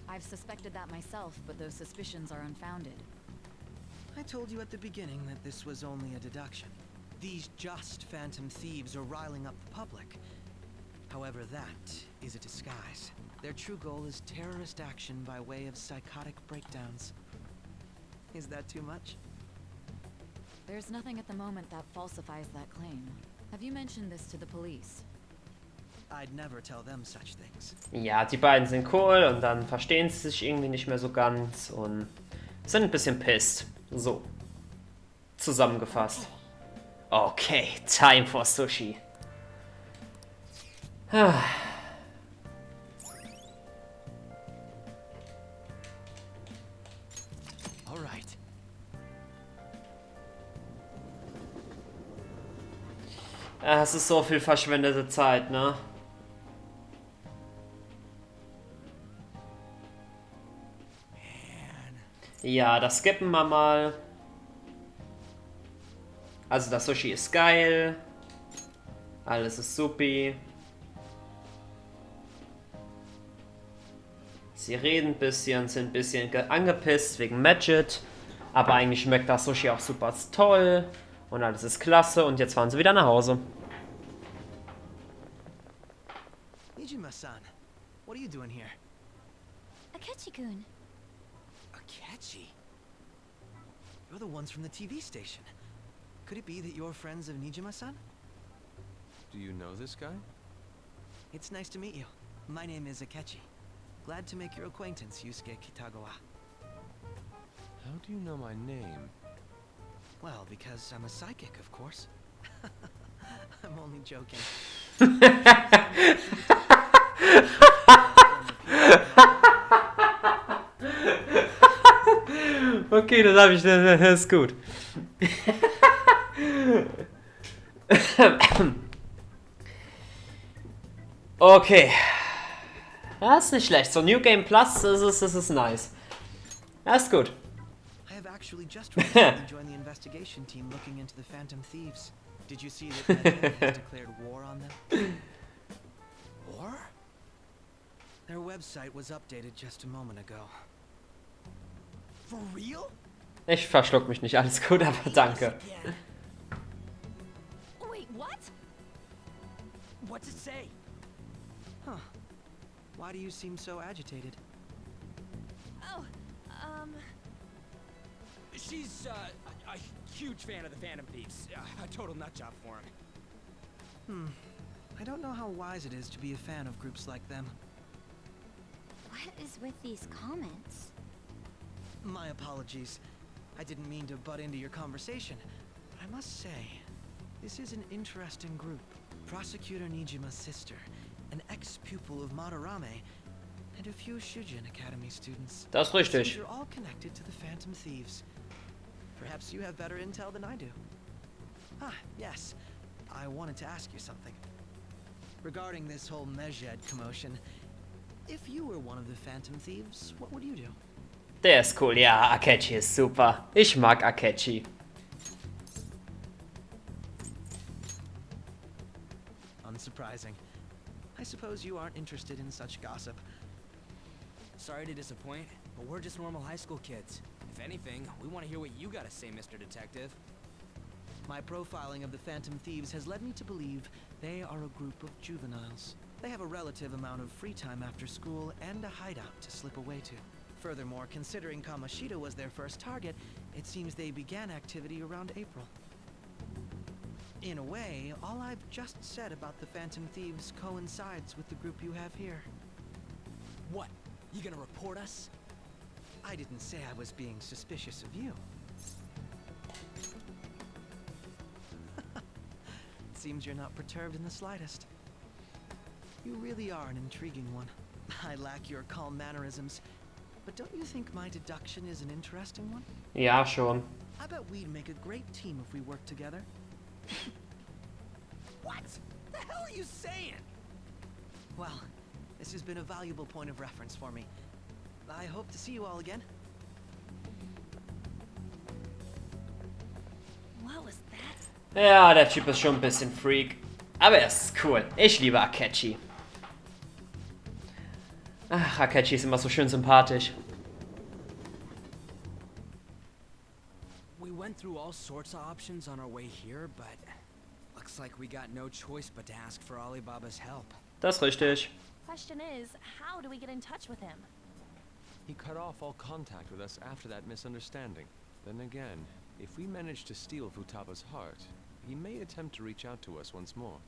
I've suspected that myself, but those suspicions are unfounded. I told you at the beginning that this was only a deduction. These just Phantom Thieves are riling up the public. However, that is a disguise. Their true goal is terrorist action by way of psychotic breakdowns. Is that too much? There's nothing at the moment that falsifies that claim. Have you mentioned this to the police? I'd never tell them such things. Ja, die beiden sind cool und dann verstehen sie sich irgendwie nicht mehr so ganz und sind ein bisschen pissed. So. Zusammengefasst. Okay, time for sushi. Alright. Es ist so viel verschwendete Zeit, ne? Ja, das skippen wir mal. Also das Sushi ist geil. Alles ist supi. Sie reden ein bisschen, sind ein bisschen angepisst wegen Magic. Aber eigentlich schmeckt das Sushi auch super toll. Und alles ist klasse. Und jetzt fahren sie wieder nach Hause. Nijima-san, what are you doing here? Akechi-kun. Akechi? You're the ones from the TV station. Could it be that you're friends of Nijima-san? Do you know this guy? It's nice to meet you. My name is Akechi. Glad to make your acquaintance, Yusuke Kitagawa. How do you know my name? Well, because I'm a psychic, of course. I'm only joking. Okay, das ist gut. Okay. Das ist nicht schlecht. So New Game Plus, das ist nice. Das ist gut. I have actually just recently joined the investigation team looking into the Phantom Thieves. Did you see that Medjed has declared war on them? War? Their website was updated just a moment ago. For real? Ich verschluck mich nicht, alles gut, aber danke. Wait, what? What's it say? Huh. Why do you seem so agitated? Oh, She's a huge fan of the Phantom Thieves. A total nutjob for him. I don't know how wise it is to be a fan of groups like them. What is with these comments? My apologies. I didn't mean to butt into your conversation, but I must say, this is an interesting group. Prosecutor Nijima's sister, an ex-pupil of Madarame, and a few Shujin Academy students. Das ist richtig. You're all connected to the Phantom Thieves. Perhaps you have better intel than I do. Ah, yes. I wanted to ask you something. Regarding this whole Medjed commotion, if you were one of the Phantom Thieves, what would you do? Der ist cool, ja, Akechi ist super. Ich mag Akechi. Unsurprising. I suppose you aren't interested in such gossip. Sorry to disappoint, but we're just normal high school kids. If anything, we want to hear what you gotta say, Mr. Detective. My profiling of the Phantom Thieves has led me to believe they are a group of juveniles. They have a relative amount of free time after school and a hideout to slip away to. Furthermore, considering Kamoshida was their first target, it seems they began activity around April. In a way, all I've just said about the Phantom Thieves coincides with the group you have here. What? You gonna report us? I didn't say I was being suspicious of you. It seems you're not perturbed in the slightest. You really are an intriguing one. I lack your calm mannerisms, but don't you think my deduction is an interesting one? Ja, schon. I bet we'd make a great team if we worked together. What the hell are you saying? Well, this has been a valuable point of reference for me. I hope to see you all again. what was that? Ja, der Typ ist schon ein bisschen Freak. Aber er ist cool. Ich liebe Akechi. Ach, Akechi ist immer so schön sympathisch. We went through all sorts of options on our way here, but looks like we got no choice but to ask for Alibaba's help. Das ist richtig. Question is, how do we get in touch with him? He cut off all contact with us after that misunderstanding. Then again, if we manage to steal Futaba's heart, he may attempt to reach out to us once more.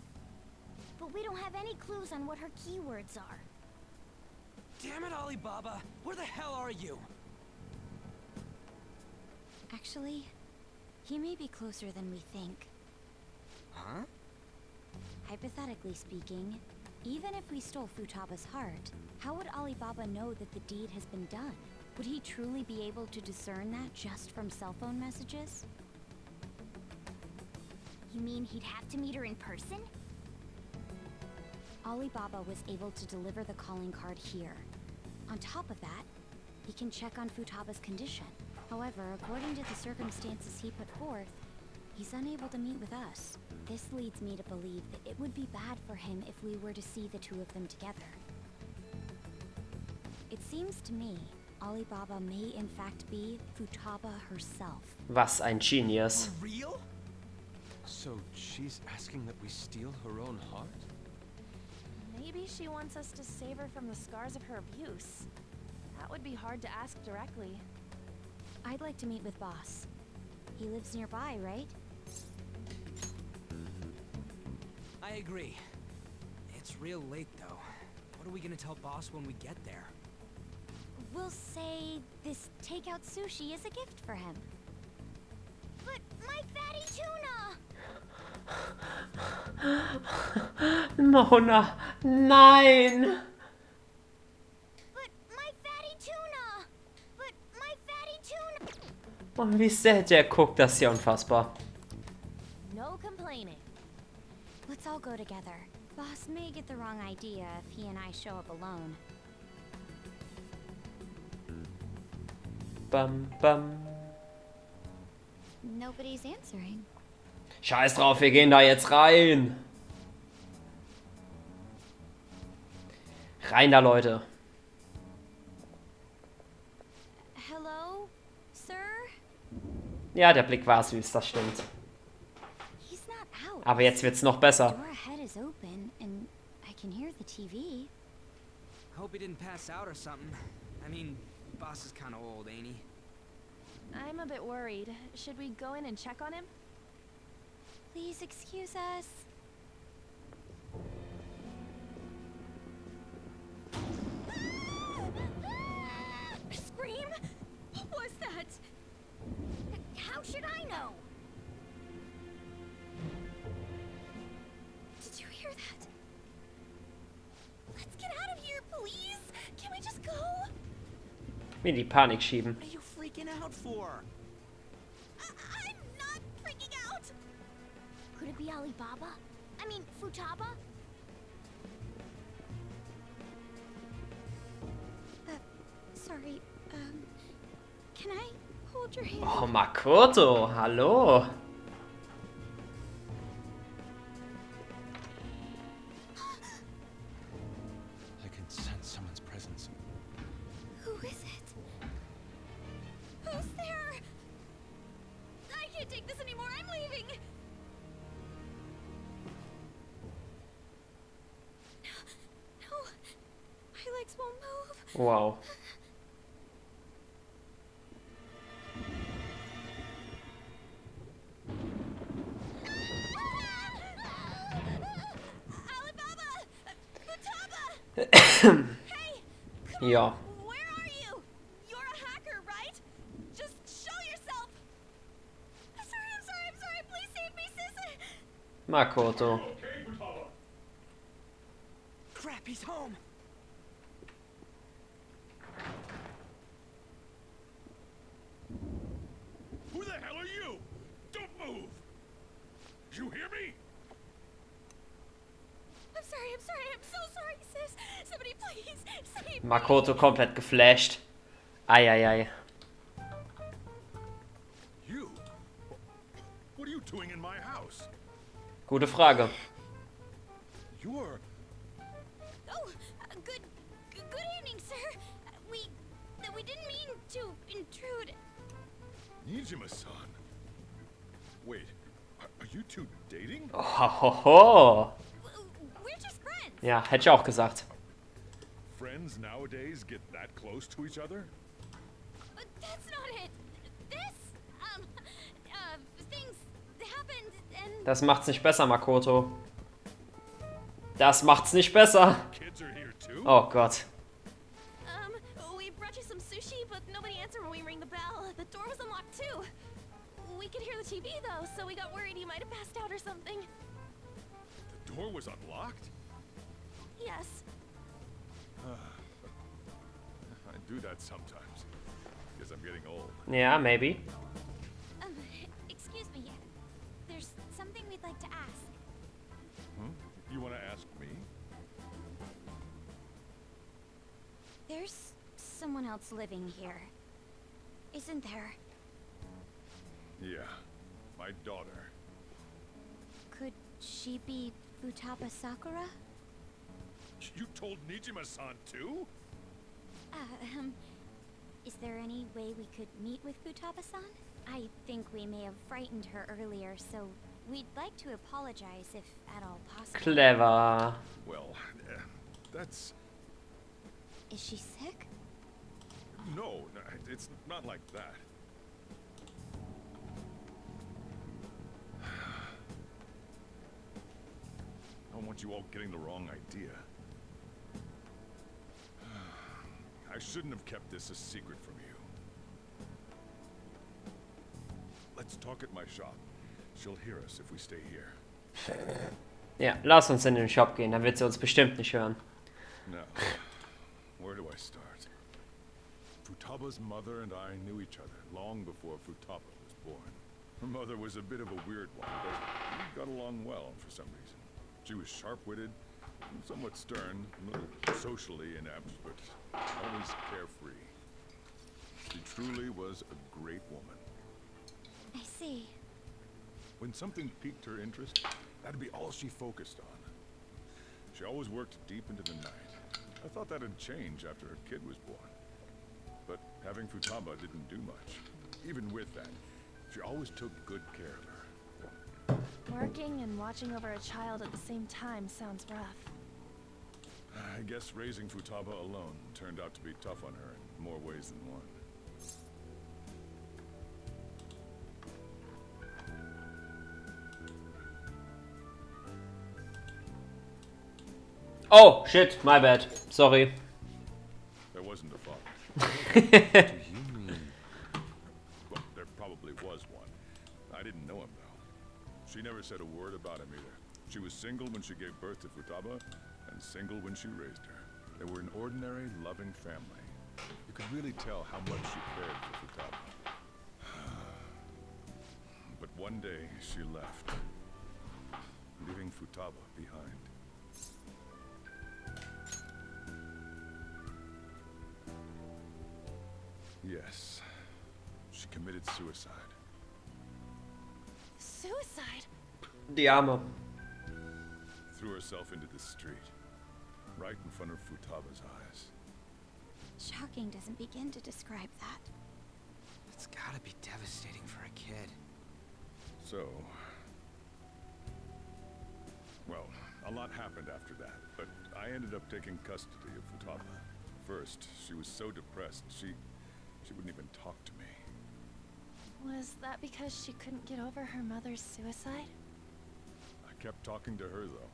But we don't have any clues on what her keywords are. Damn it, Alibaba! Where the hell are you? Actually, he may be closer than we think. Huh? Hypothetically speaking, even if we stole Futaba's heart, how would Alibaba know that the deed has been done? Would he truly be able to discern that just from cell phone messages? You mean he'd have to meet her in person? Alibaba was able to deliver the calling card here. On top of that, he can check on Futaba's condition. However, according to the circumstances he put forth, He's unable to meet with us. This leads me to believe that it would be bad for him if we were to see the two of them together. It seems to me Alibaba may in fact be Futaba herself. Was ein Genius. For real? So she's asking that we steal her own heart? Maybe she wants us to save her from the scars of her abuse. That would be hard to ask directly. I'd like to meet with Boss. He lives nearby, right? I agree. It's real late, though. What are we gonna tell Boss when we get there? We'll say this takeout sushi is a gift for him. But my fatty tuna! Mona, nein! But my fatty tuna! But my fatty tuna! Und wie sehr der guckt, das ist ja unfassbar. No complaining. Let's all go together. Boss may get the wrong idea if he and I show up alone. Bam, bam. Nobody's answering. Scheiß drauf, wir gehen da jetzt rein. Rein da, Leute. Hello, sir? Ja, der Blick war süß, das stimmt. He's not out. Aber jetzt wird's noch besser. The door ahead is open and I can hear the TV. Hope he didn't pass out or something. I mean, Boss is kind of old, ain't he? I'm a bit worried. Should we go in and check on him? Please excuse us. Scream? What was that? How should I know? Did you hear that? Let's get out of here, please! Can we just go? Mir die Panik schieben. What are you freaking out for? I'm not freaking out! Could it be Alibaba? I mean, Futaba? Sorry, can I hold your hand? Oh, Makoto, hallo. I can sense someone's presence. Who is it? Who's there? I can't take this anymore, I'm leaving! No, my legs won't move. Wow. Ja. Where are you? You're a hacker, right? Just show yourself! I'm sorry, please save me, sis! Makoto. Crap, he's home! Who the hell are you? Don't move! You hear me? I'm so sorry, sis! Somebody please, save me! Makoto komplett geflasht. Eieiei. You? What are you doing in my house? Gute Frage. You're... Oh, good evening, sir. We didn't mean to intrude. Nijima-san. Wait, are you two dating? Oh, ho, ho. We're just friends. Ja, hätte ich auch gesagt. Friends nowadays get that close to each other? But that's not it. This, things happened and... Das macht's nicht besser, Makoto. Das macht's nicht besser. Kids are here too? Oh Gott. We brought you some sushi, but nobody answered when we rang the bell. The door was unlocked too. We could hear the TV though, so we got worried you might have passed out or something. The door was unlocked? Yes. I do that sometimes. Guess I'm getting old. Yeah, maybe. Excuse me. There's something we'd like to ask. You want to ask me? There's someone else living here, isn't there? Yeah. My daughter. Could she be Futaba Sakura? You told Nijima-san too? Is there any way we could meet with Futaba-san? I think we may have frightened her earlier, so we'd like to apologize if at all possible. Clever. Well, that's... Is she sick? No, it's not like that. I don't want you all getting the wrong idea. I shouldn't have kept this a secret from you. Let's talk at my shop. She'll hear us if we stay here. Ja, lass uns in den Shop gehen, dann wird sie uns bestimmt nicht hören. Now, where do I start? Futaba's mother and I knew each other long before Futaba was born. Her mother was a bit of a weird one, but we got along well for some reason. She was sharp-witted, somewhat stern, a little socially inept, but always carefree. She truly was a great woman. I see. When something piqued her interest, that'd be all she focused on. She always worked deep into the night. I thought that'd change after her kid was born. But having Futaba didn't do much. Even with that, she always took good care of her. Working and watching over a child at the same time sounds rough. I guess raising Futaba alone turned out to be tough on her in more ways than one. Oh, shit, my bad. Sorry. There wasn't a father. Do you mean... Well, there probably was one. I didn't know him, though. She never said a word about him either. She was single when she gave birth to Futaba, and single when she raised her. They were an ordinary, loving family. You could really tell how much she cared for Futaba. But one day, she left, leaving Futaba behind. Yes, she committed suicide. Suicide? Die Arme. Threw herself into the street, right in front of Futaba's eyes. Shocking doesn't begin to describe that. It's gotta be devastating for a kid. So... well, a lot happened after that, but I ended up taking custody of Futaba. First, she was so depressed, she wouldn't even talk to me. Was that because she couldn't get over her mother's suicide? I kept talking to her, though,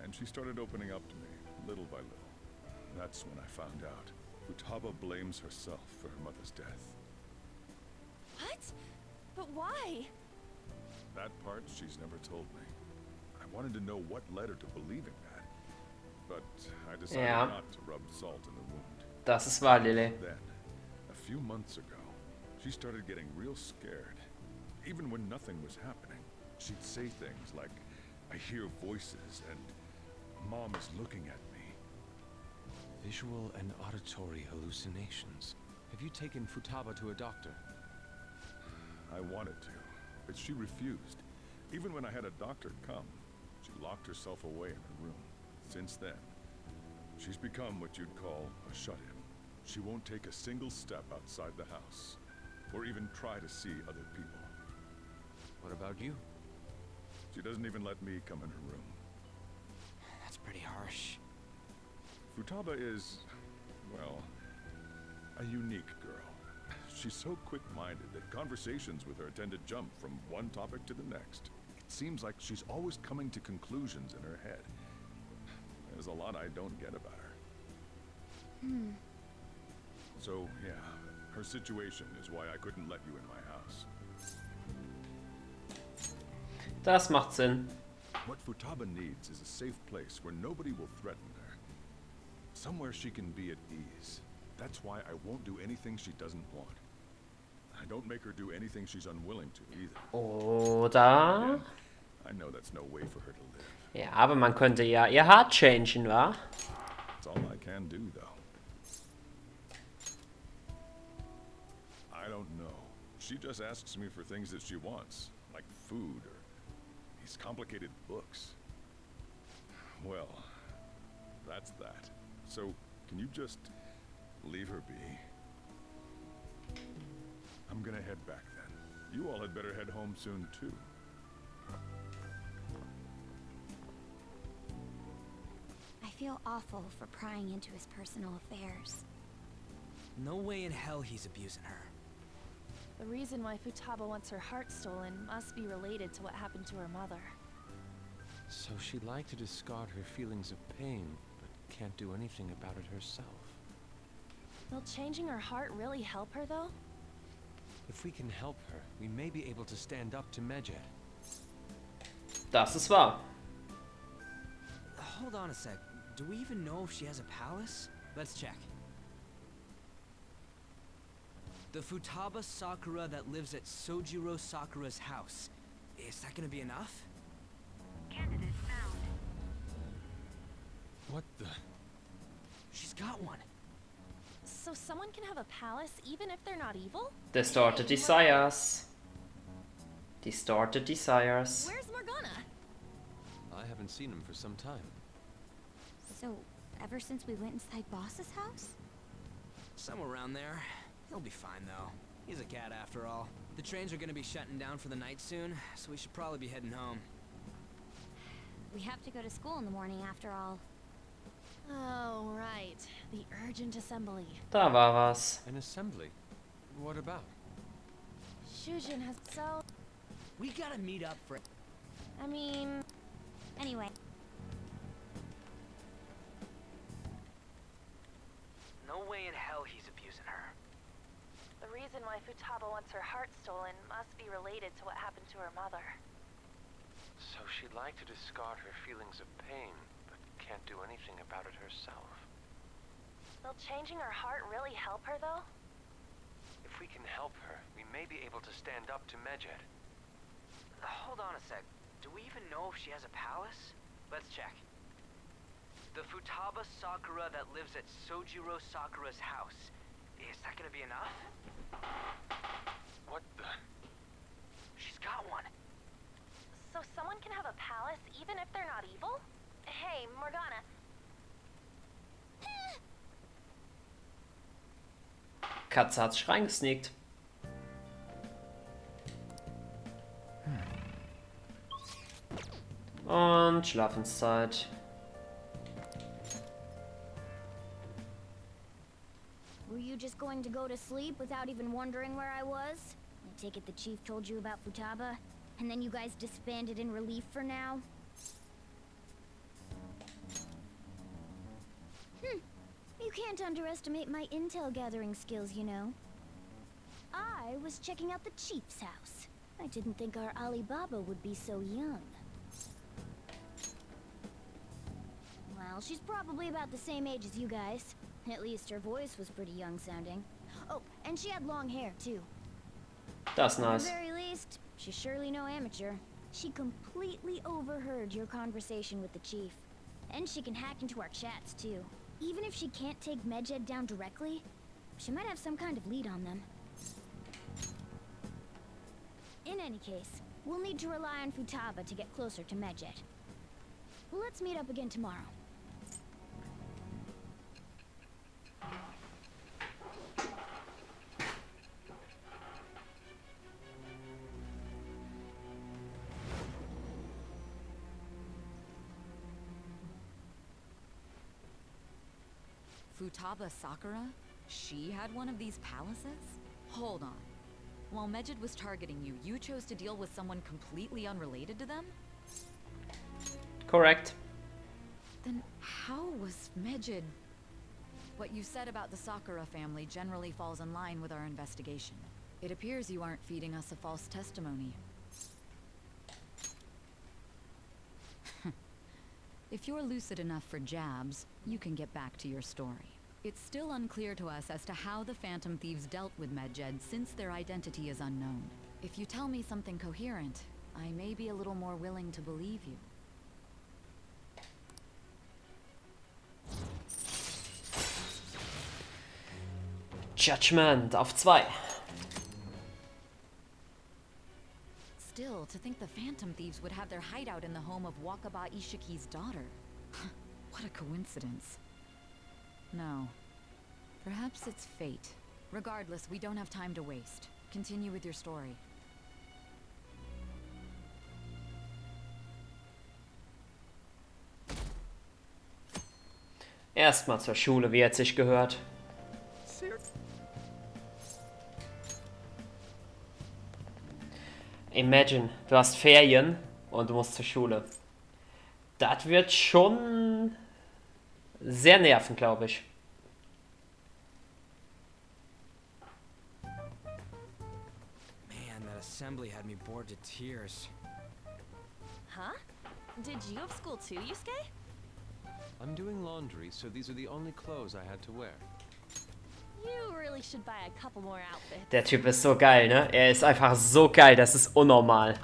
and she started opening up to me, little by little. That's when I found out. Futaba blames herself for her mother's death. What? But why? That part she's never told me. I wanted to know what led her to believing that, but I decided not to rub salt in the wound. Das ist wahr, Lily. Then, a few months ago, she started getting real scared. Even when nothing was happening, she'd say things like, "I hear voices," and "Mom is looking at me." Visual and auditory hallucinations. Have you taken Futaba to a doctor? I wanted to, but she refused. Even when I had a doctor come, she locked herself away in her room. Since then, she's become what you'd call a shut-in. She won't take a single step outside the house, or even try to see other people. What about you? She doesn't even let me come in her room. That's pretty harsh. Futaba is, well, a unique girl. She's so quick-minded that conversations with her tend to jump from one topic to the next. It seems like she's always coming to conclusions in her head. There's a lot I don't get about her. So, yeah, her situation is why I couldn't let you in my house. Das macht Sinn. What Futaba needs is a safe place where nobody will threaten her. Somewhere she can be at ease. That's why I won't do anything she doesn't want. I don't make her do anything she's unwilling to either. Oder? I know that's no way for her to live. Ja, aber man könnte ja ihr Heart changen, wa? That's all I can do, though. I don't know. She just asks me for things that she wants, like food or these complicated books. Well, that's that. So, can you just leave her be? I'm gonna head back then. You all had better head home soon, too. I feel awful for prying into his personal affairs. No way in hell he's abusing her. The reason why Futaba wants her heart stolen must be related to what happened to her mother. So she'd like to discard her feelings of pain, but can't do anything about it herself. Will changing her heart really help her, though? If we can help her, we may be able to stand up to Medjed. Das ist wahr. Hold on a sec. Do we even know if she has a palace? Let's check. The Futaba Sakura that lives at Sojiro Sakura's house. Is that gonna be enough? Candidate found. What the? She's got one. So someone can have a palace even if they're not evil? Distorted desires. Distorted desires. Where's Morgana? I haven't seen him for some time. So, ever since we went inside Boss's house? Somewhere around there. He'll be fine, though. He's a cat after all. The trains are gonna be shutting down for the night soon, so we should probably be heading home. We have to go to school in the morning after all. Oh, right. The urgent assembly. Da war was. An assembly? What about? Shujin has so... We gotta meet up for... I mean... Anyway. No way in hell he's abusing her. The reason why Futaba wants her heart stolen must be related to what happened to her mother. So she'd like to discard her feelings of pain, but can't do anything about it herself. Will changing her heart really help her, though? If we can help her, we may be able to stand up to Medjed. Hold on a sec. Do we even know if she has a palace? Let's check. The Futaba Sakura that lives at Sojiro Sakura's house. Is that gonna be enough? What the? She's got one. So someone can have a palace even if they're not evil? Hey, Morgana. Katze hat sich reingesneakt. Und Schlafenszeit. Were you just going to go to sleep without even wondering where I was? I take it the chief told you about Futaba, and then you guys disbanded in relief for now? You can't underestimate my intel gathering skills, you know. I was checking out the chief's house. I didn't think our Alibaba would be so young. Well, she's probably about the same age as you guys. At least her voice was pretty young sounding. Oh, and she had long hair, too. That's nice. At the very least, she's surely no amateur. She completely overheard your conversation with the chief. And she can hack into our chats, too. Even if she can't take Medjed down directly, she might have some kind of lead on them. In any case, we'll need to rely on Futaba to get closer to Medjed. Let's meet up again tomorrow. Futaba Sakura? She had one of these palaces? Hold on. While Medjed was targeting you, you chose to deal with someone completely unrelated to them? Correct. Then how was Medjed... What you said about the Sakura family generally falls in line with our investigation. It appears you aren't feeding us a false testimony. If you're lucid enough for jabs, you can get back to your story. It's still unclear to us as to how the Phantom Thieves dealt with Medjed since their identity is unknown. If you tell me something coherent, I may be a little more willing to believe you. Judgment auf 2. Still, incredible to think the Phantom Thieves would have their hideout in the home of Wakaba Ishiki's daughter. What a coincidence. No. Perhaps it's fate. Regardless, we don't have time to waste. Continue with your story. Erstmal zur Schule, wie es sich gehört. Imagine, du hast Ferien und du musst zur Schule. Das wird schon sehr nerven, glaube ich. Man, that assembly had me bored to tears. Huh? Did you have school too, Yusuke? I'm doing laundry, so these are the only clothes I had to wear. You really should buy a couple more outfits. Der Typ ist so geil, ne? Er ist einfach so geil, das ist unnormal.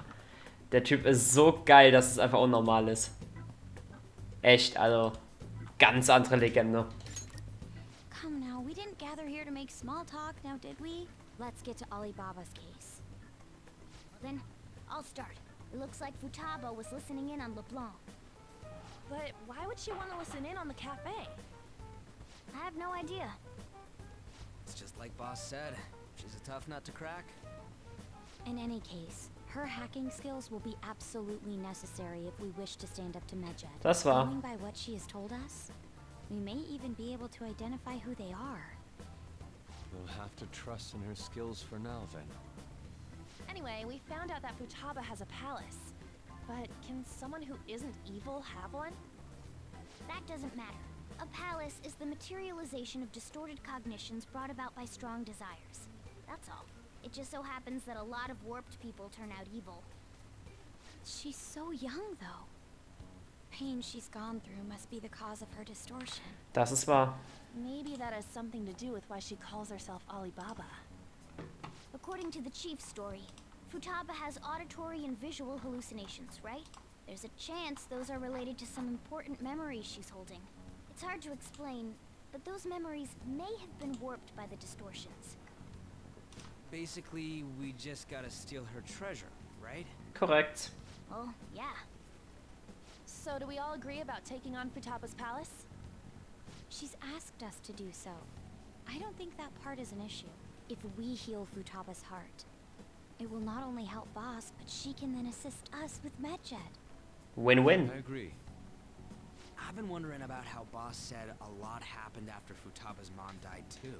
Der Typ ist so geil, dass es einfach unnormal ist. Echt, also ganz andere Legende. Come now, we didn't gather here to make small talk, now did we? Let's get to Alibaba's case. Then, I'll start. It looks like Futaba was listening in on LeBlanc. But why would she want to listen in on the cafe? I have no idea. It's just like Boss said. She's a tough nut to crack. In any case, her hacking skills will be absolutely necessary if we wish to stand up to Medjed. Das war. Going by what she has told us, we may even be able to identify who they are. We'll have to trust in her skills for now, then. Anyway, we found out that Futaba has a palace. But can someone who isn't evil have one? That doesn't matter. A palace is the materialization of distorted cognitions brought about by strong desires. That's all. It just so happens that a lot of warped people turn out evil. She's so young, though. Pain she's gone through must be the cause of her distortion. Das ist wahr. Maybe that has something to do with why she calls herself Alibaba. According to the chief's story, Futaba has auditory and visual hallucinations, right? There's a chance those are related to some important memories she's holding. It's hard to explain, but those memories may have been warped by the distortions. Basically, we just gotta steal her treasure, right? Korrekt. Oh, yeah. So do we all agree about taking on Futaba's palace? She's asked us to do so. I don't think that part is an issue. If we heal Futaba's heart, it will not only help Boss, but she can then assist us with Medjed. Win-win. I agree. I've been wondering about how Boss said a lot happened after Futaba's mom died too.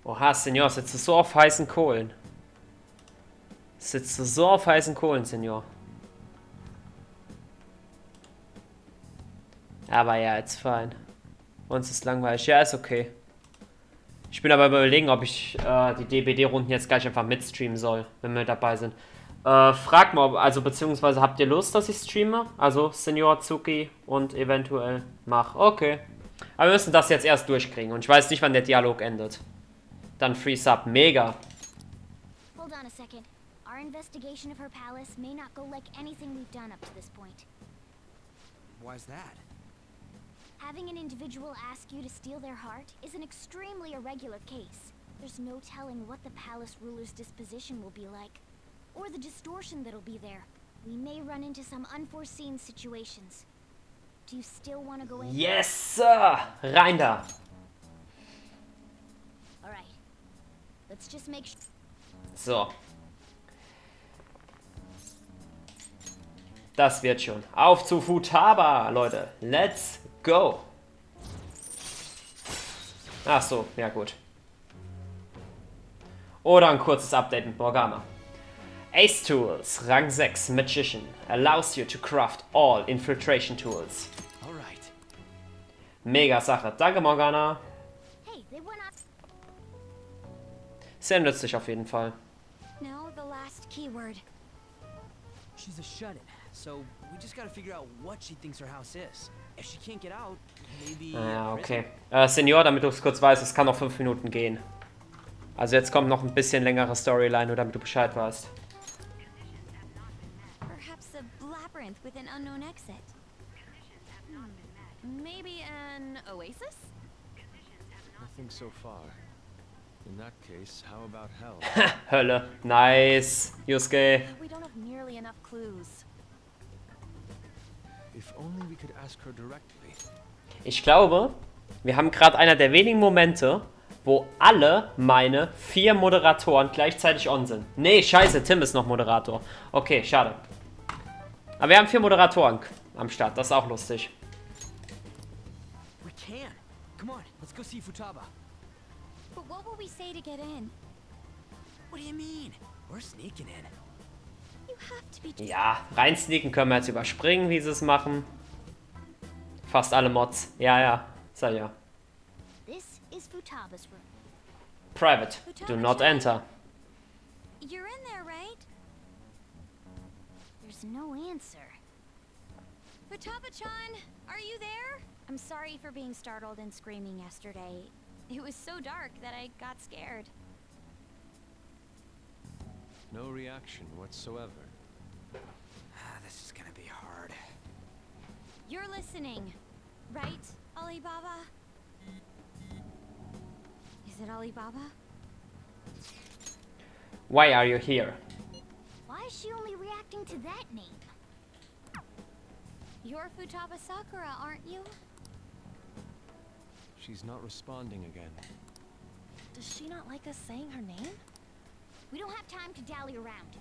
Oha, Senor, sitzt du so auf heißen Kohlen? Sitzt du so auf heißen Kohlen, Senor? Aber ja, it's fine. Uns ist langweilig. Ja, ist okay. Ich bin aber überlegen, ob ich die DBD-Runden jetzt gleich einfach mitstreamen soll, wenn wir dabei sind. Fragt mal, also beziehungsweise habt ihr Lust, dass ich streame? Also Senior, Zuki und eventuell mach. Okay. Aber wir müssen das jetzt erst durchkriegen und ich weiß nicht, wann der Dialog endet. Dann Free Sub. Mega. Hold on a second. Our investigation of her palace may not go like anything we've done up to this point. Why's that? Having an individual ask you to steal their heart is an extremely irregular case. There's no telling what the palace ruler's disposition will be like, or the distortion that'll be there. We may run into some unforeseen situations. Do you still want to go in? Yes, sir! Rein da! Alright. Let's just make sure. So. Das wird schon. Auf zu Futaba, Leute. Let's go! Ach so, ja gut. Oder ein kurzes Update mit Morgana. Ace Tools, Rang 6, Magician, allows you to craft all infiltration tools. Alright. Mega Sache. Danke, Morgana. Hey, they went up. Sehr nützlich auf jeden Fall. Now the last keyword. She's a shut-in, so we just gotta figure out what she thinks her house is. If she can't get out, maybe. Ja, okay. Senior, damit du es kurz weißt, es kann noch 5 Minuten gehen. Also jetzt kommt noch ein bisschen längere Storyline, nur damit du Bescheid weißt. Perhaps a labyrinth with an unknown exit. Maybe an oasis? Nothing so far. In that case, how about hell? Hölle. Nice. Yusuke. We don't have nearly enough clues. If only we could ask her directly. Ich glaube, wir haben gerade einer der wenigen Momente, wo alle meine 4 Moderatoren gleichzeitig on sind. Nee, scheiße, Tim ist noch Moderator. Okay, schade. Aber wir haben 4 Moderatoren am Start, das ist auch lustig. We can. Come on, let's go see Futaba. But what will we say to get in? What do you mean? We're sneaking in. You have to be. Ja, reinsneaken können wir jetzt überspringen, wie sie es machen. Fast alle Mods. Ja, ja. Sag ja. This is Futaba's room. Private. Do not enter. You're in there, right? There's no answer. Futaba-chan, are you there? I'm sorry for being startled and screaming yesterday. It was so dark that I got scared. No reaction whatsoever. This is gonna be hard. You're listening, right, Alibaba? Is it Alibaba? Why are you here? Why is she only reacting to that name? You're Futaba Sakura, aren't you? She's not responding again. Does she not like us saying her name? We don't have time to dally around.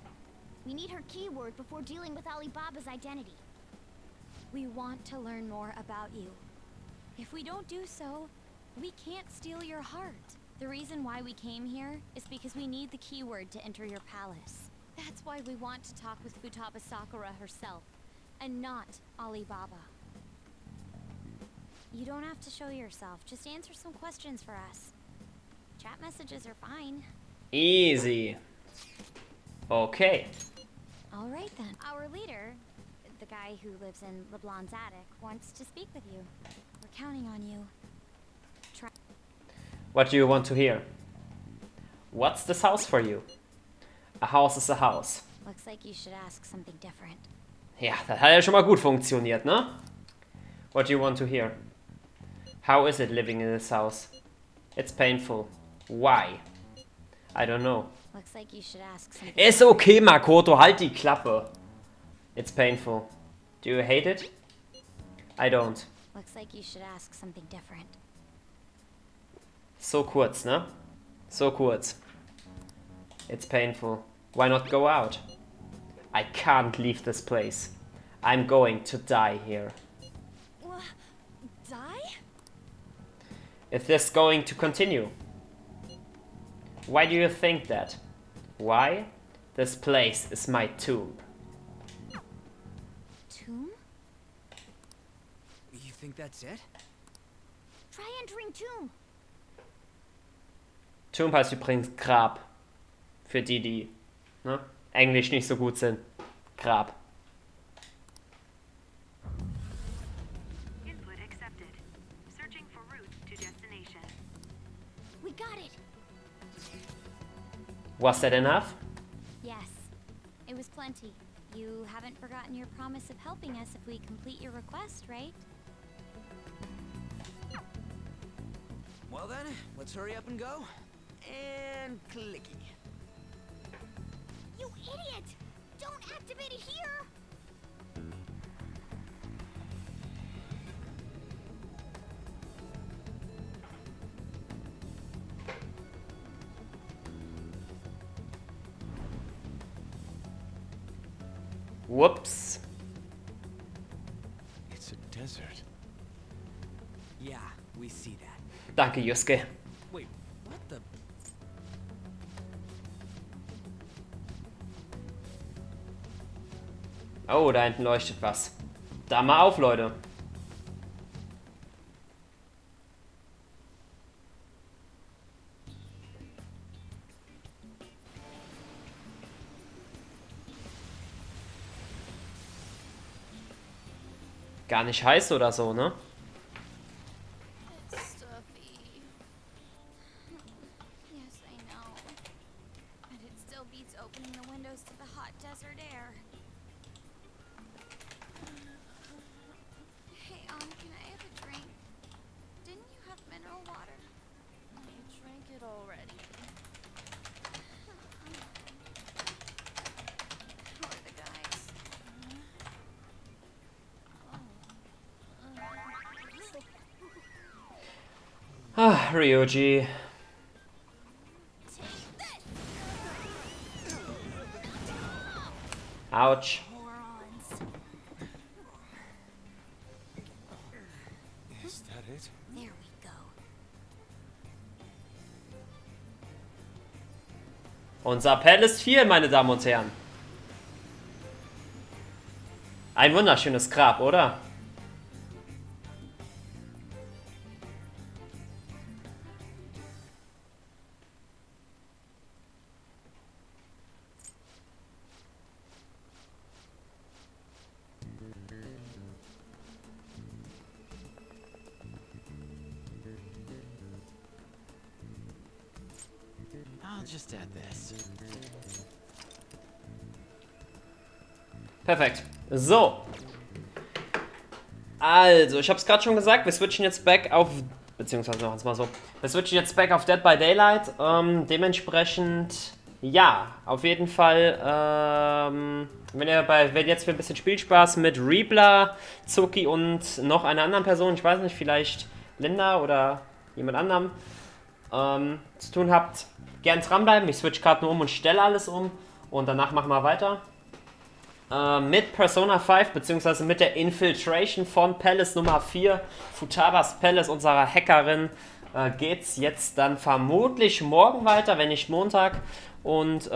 We need her keyword before dealing with Alibaba's identity. We want to learn more about you. If we don't do so, we can't steal your heart. The reason why we came here is because we need the keyword to enter your palace. That's why we want to talk with Futaba Sakura herself, and not Alibaba. You don't have to show yourself, just answer some questions for us. Chat messages are fine. Easy. Okay. Alright then. Our leader, the guy who lives in LeBlanc's attic, wants to speak with you. We're counting on you. What do you want to hear? What's this house for you? A house is a house. Looks like you should ask something different. Ja, das hat ja schon mal gut funktioniert, ne? What do you want to hear? How is it living in this house? It's painful. Why? I don't know. Looks like you should ask something. Ist okay, Makoto, halt die Klappe. It's painful. Do you hate it? I don't. Looks like you should ask something different. So kurz, ne? So kurz. It's painful. Why not go out? I can't leave this place. I'm going to die here. Die? Is this going to continue? Why do you think that? Why? This place is my tomb. Tomb? You think that's it? Try entering tomb. Tomb heißt übrigens Grab. Für die, die ne? Englisch nicht so gut sind. Grab. Input accepted. Searching for route to destination. We got it. Was that enough? Yes, it was plenty. You haven't forgotten your promise of helping us if we complete your request, right? Well then, let's hurry up and go. And clicky. You idiot! Don't activate it here! Whoops. It's a desert. Yeah, we see that. Danke, Yusuke. Wait, what the? Oh, da hinten leuchtet was. Da mal auf, Leute. Gar nicht heiß oder so, ne? It's stuffy. Yes, I know. But it still beats opening the windows to the hot desert air. Hey, can I have a drink? Didn't you have mineral water? I drank it already. Ryuji. Autsch. Is that it? There we go. Unser Appell ist viel, meine Damen und Herren. Ein wunderschönes Grab, oder? I'll just add this. Perfekt. So. Also, ich habe es gerade schon gesagt, wir switchen jetzt back auf, beziehungsweise machen wir es mal so, wir switchen jetzt back auf Dead by Daylight. Dementsprechend, ja, auf jeden Fall, wenn jetzt für ein bisschen Spielspaß mit Reebler, Zuki und noch einer anderen Person, ich weiß nicht, vielleicht Linda oder jemand anderem, zu tun habt, gern dranbleiben. Ich switch gerade nur um und stelle alles um und danach machen wir weiter. Mit Persona 5, beziehungsweise mit der Infiltration von Palace Nummer 4, Futabas Palace, unserer Hackerin, geht's jetzt dann vermutlich morgen weiter, wenn nicht Montag. Und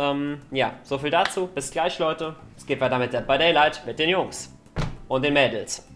ja, so viel dazu. Bis gleich, Leute. Es geht weiter mit Dead by Daylight, mit den Jungs und den Mädels.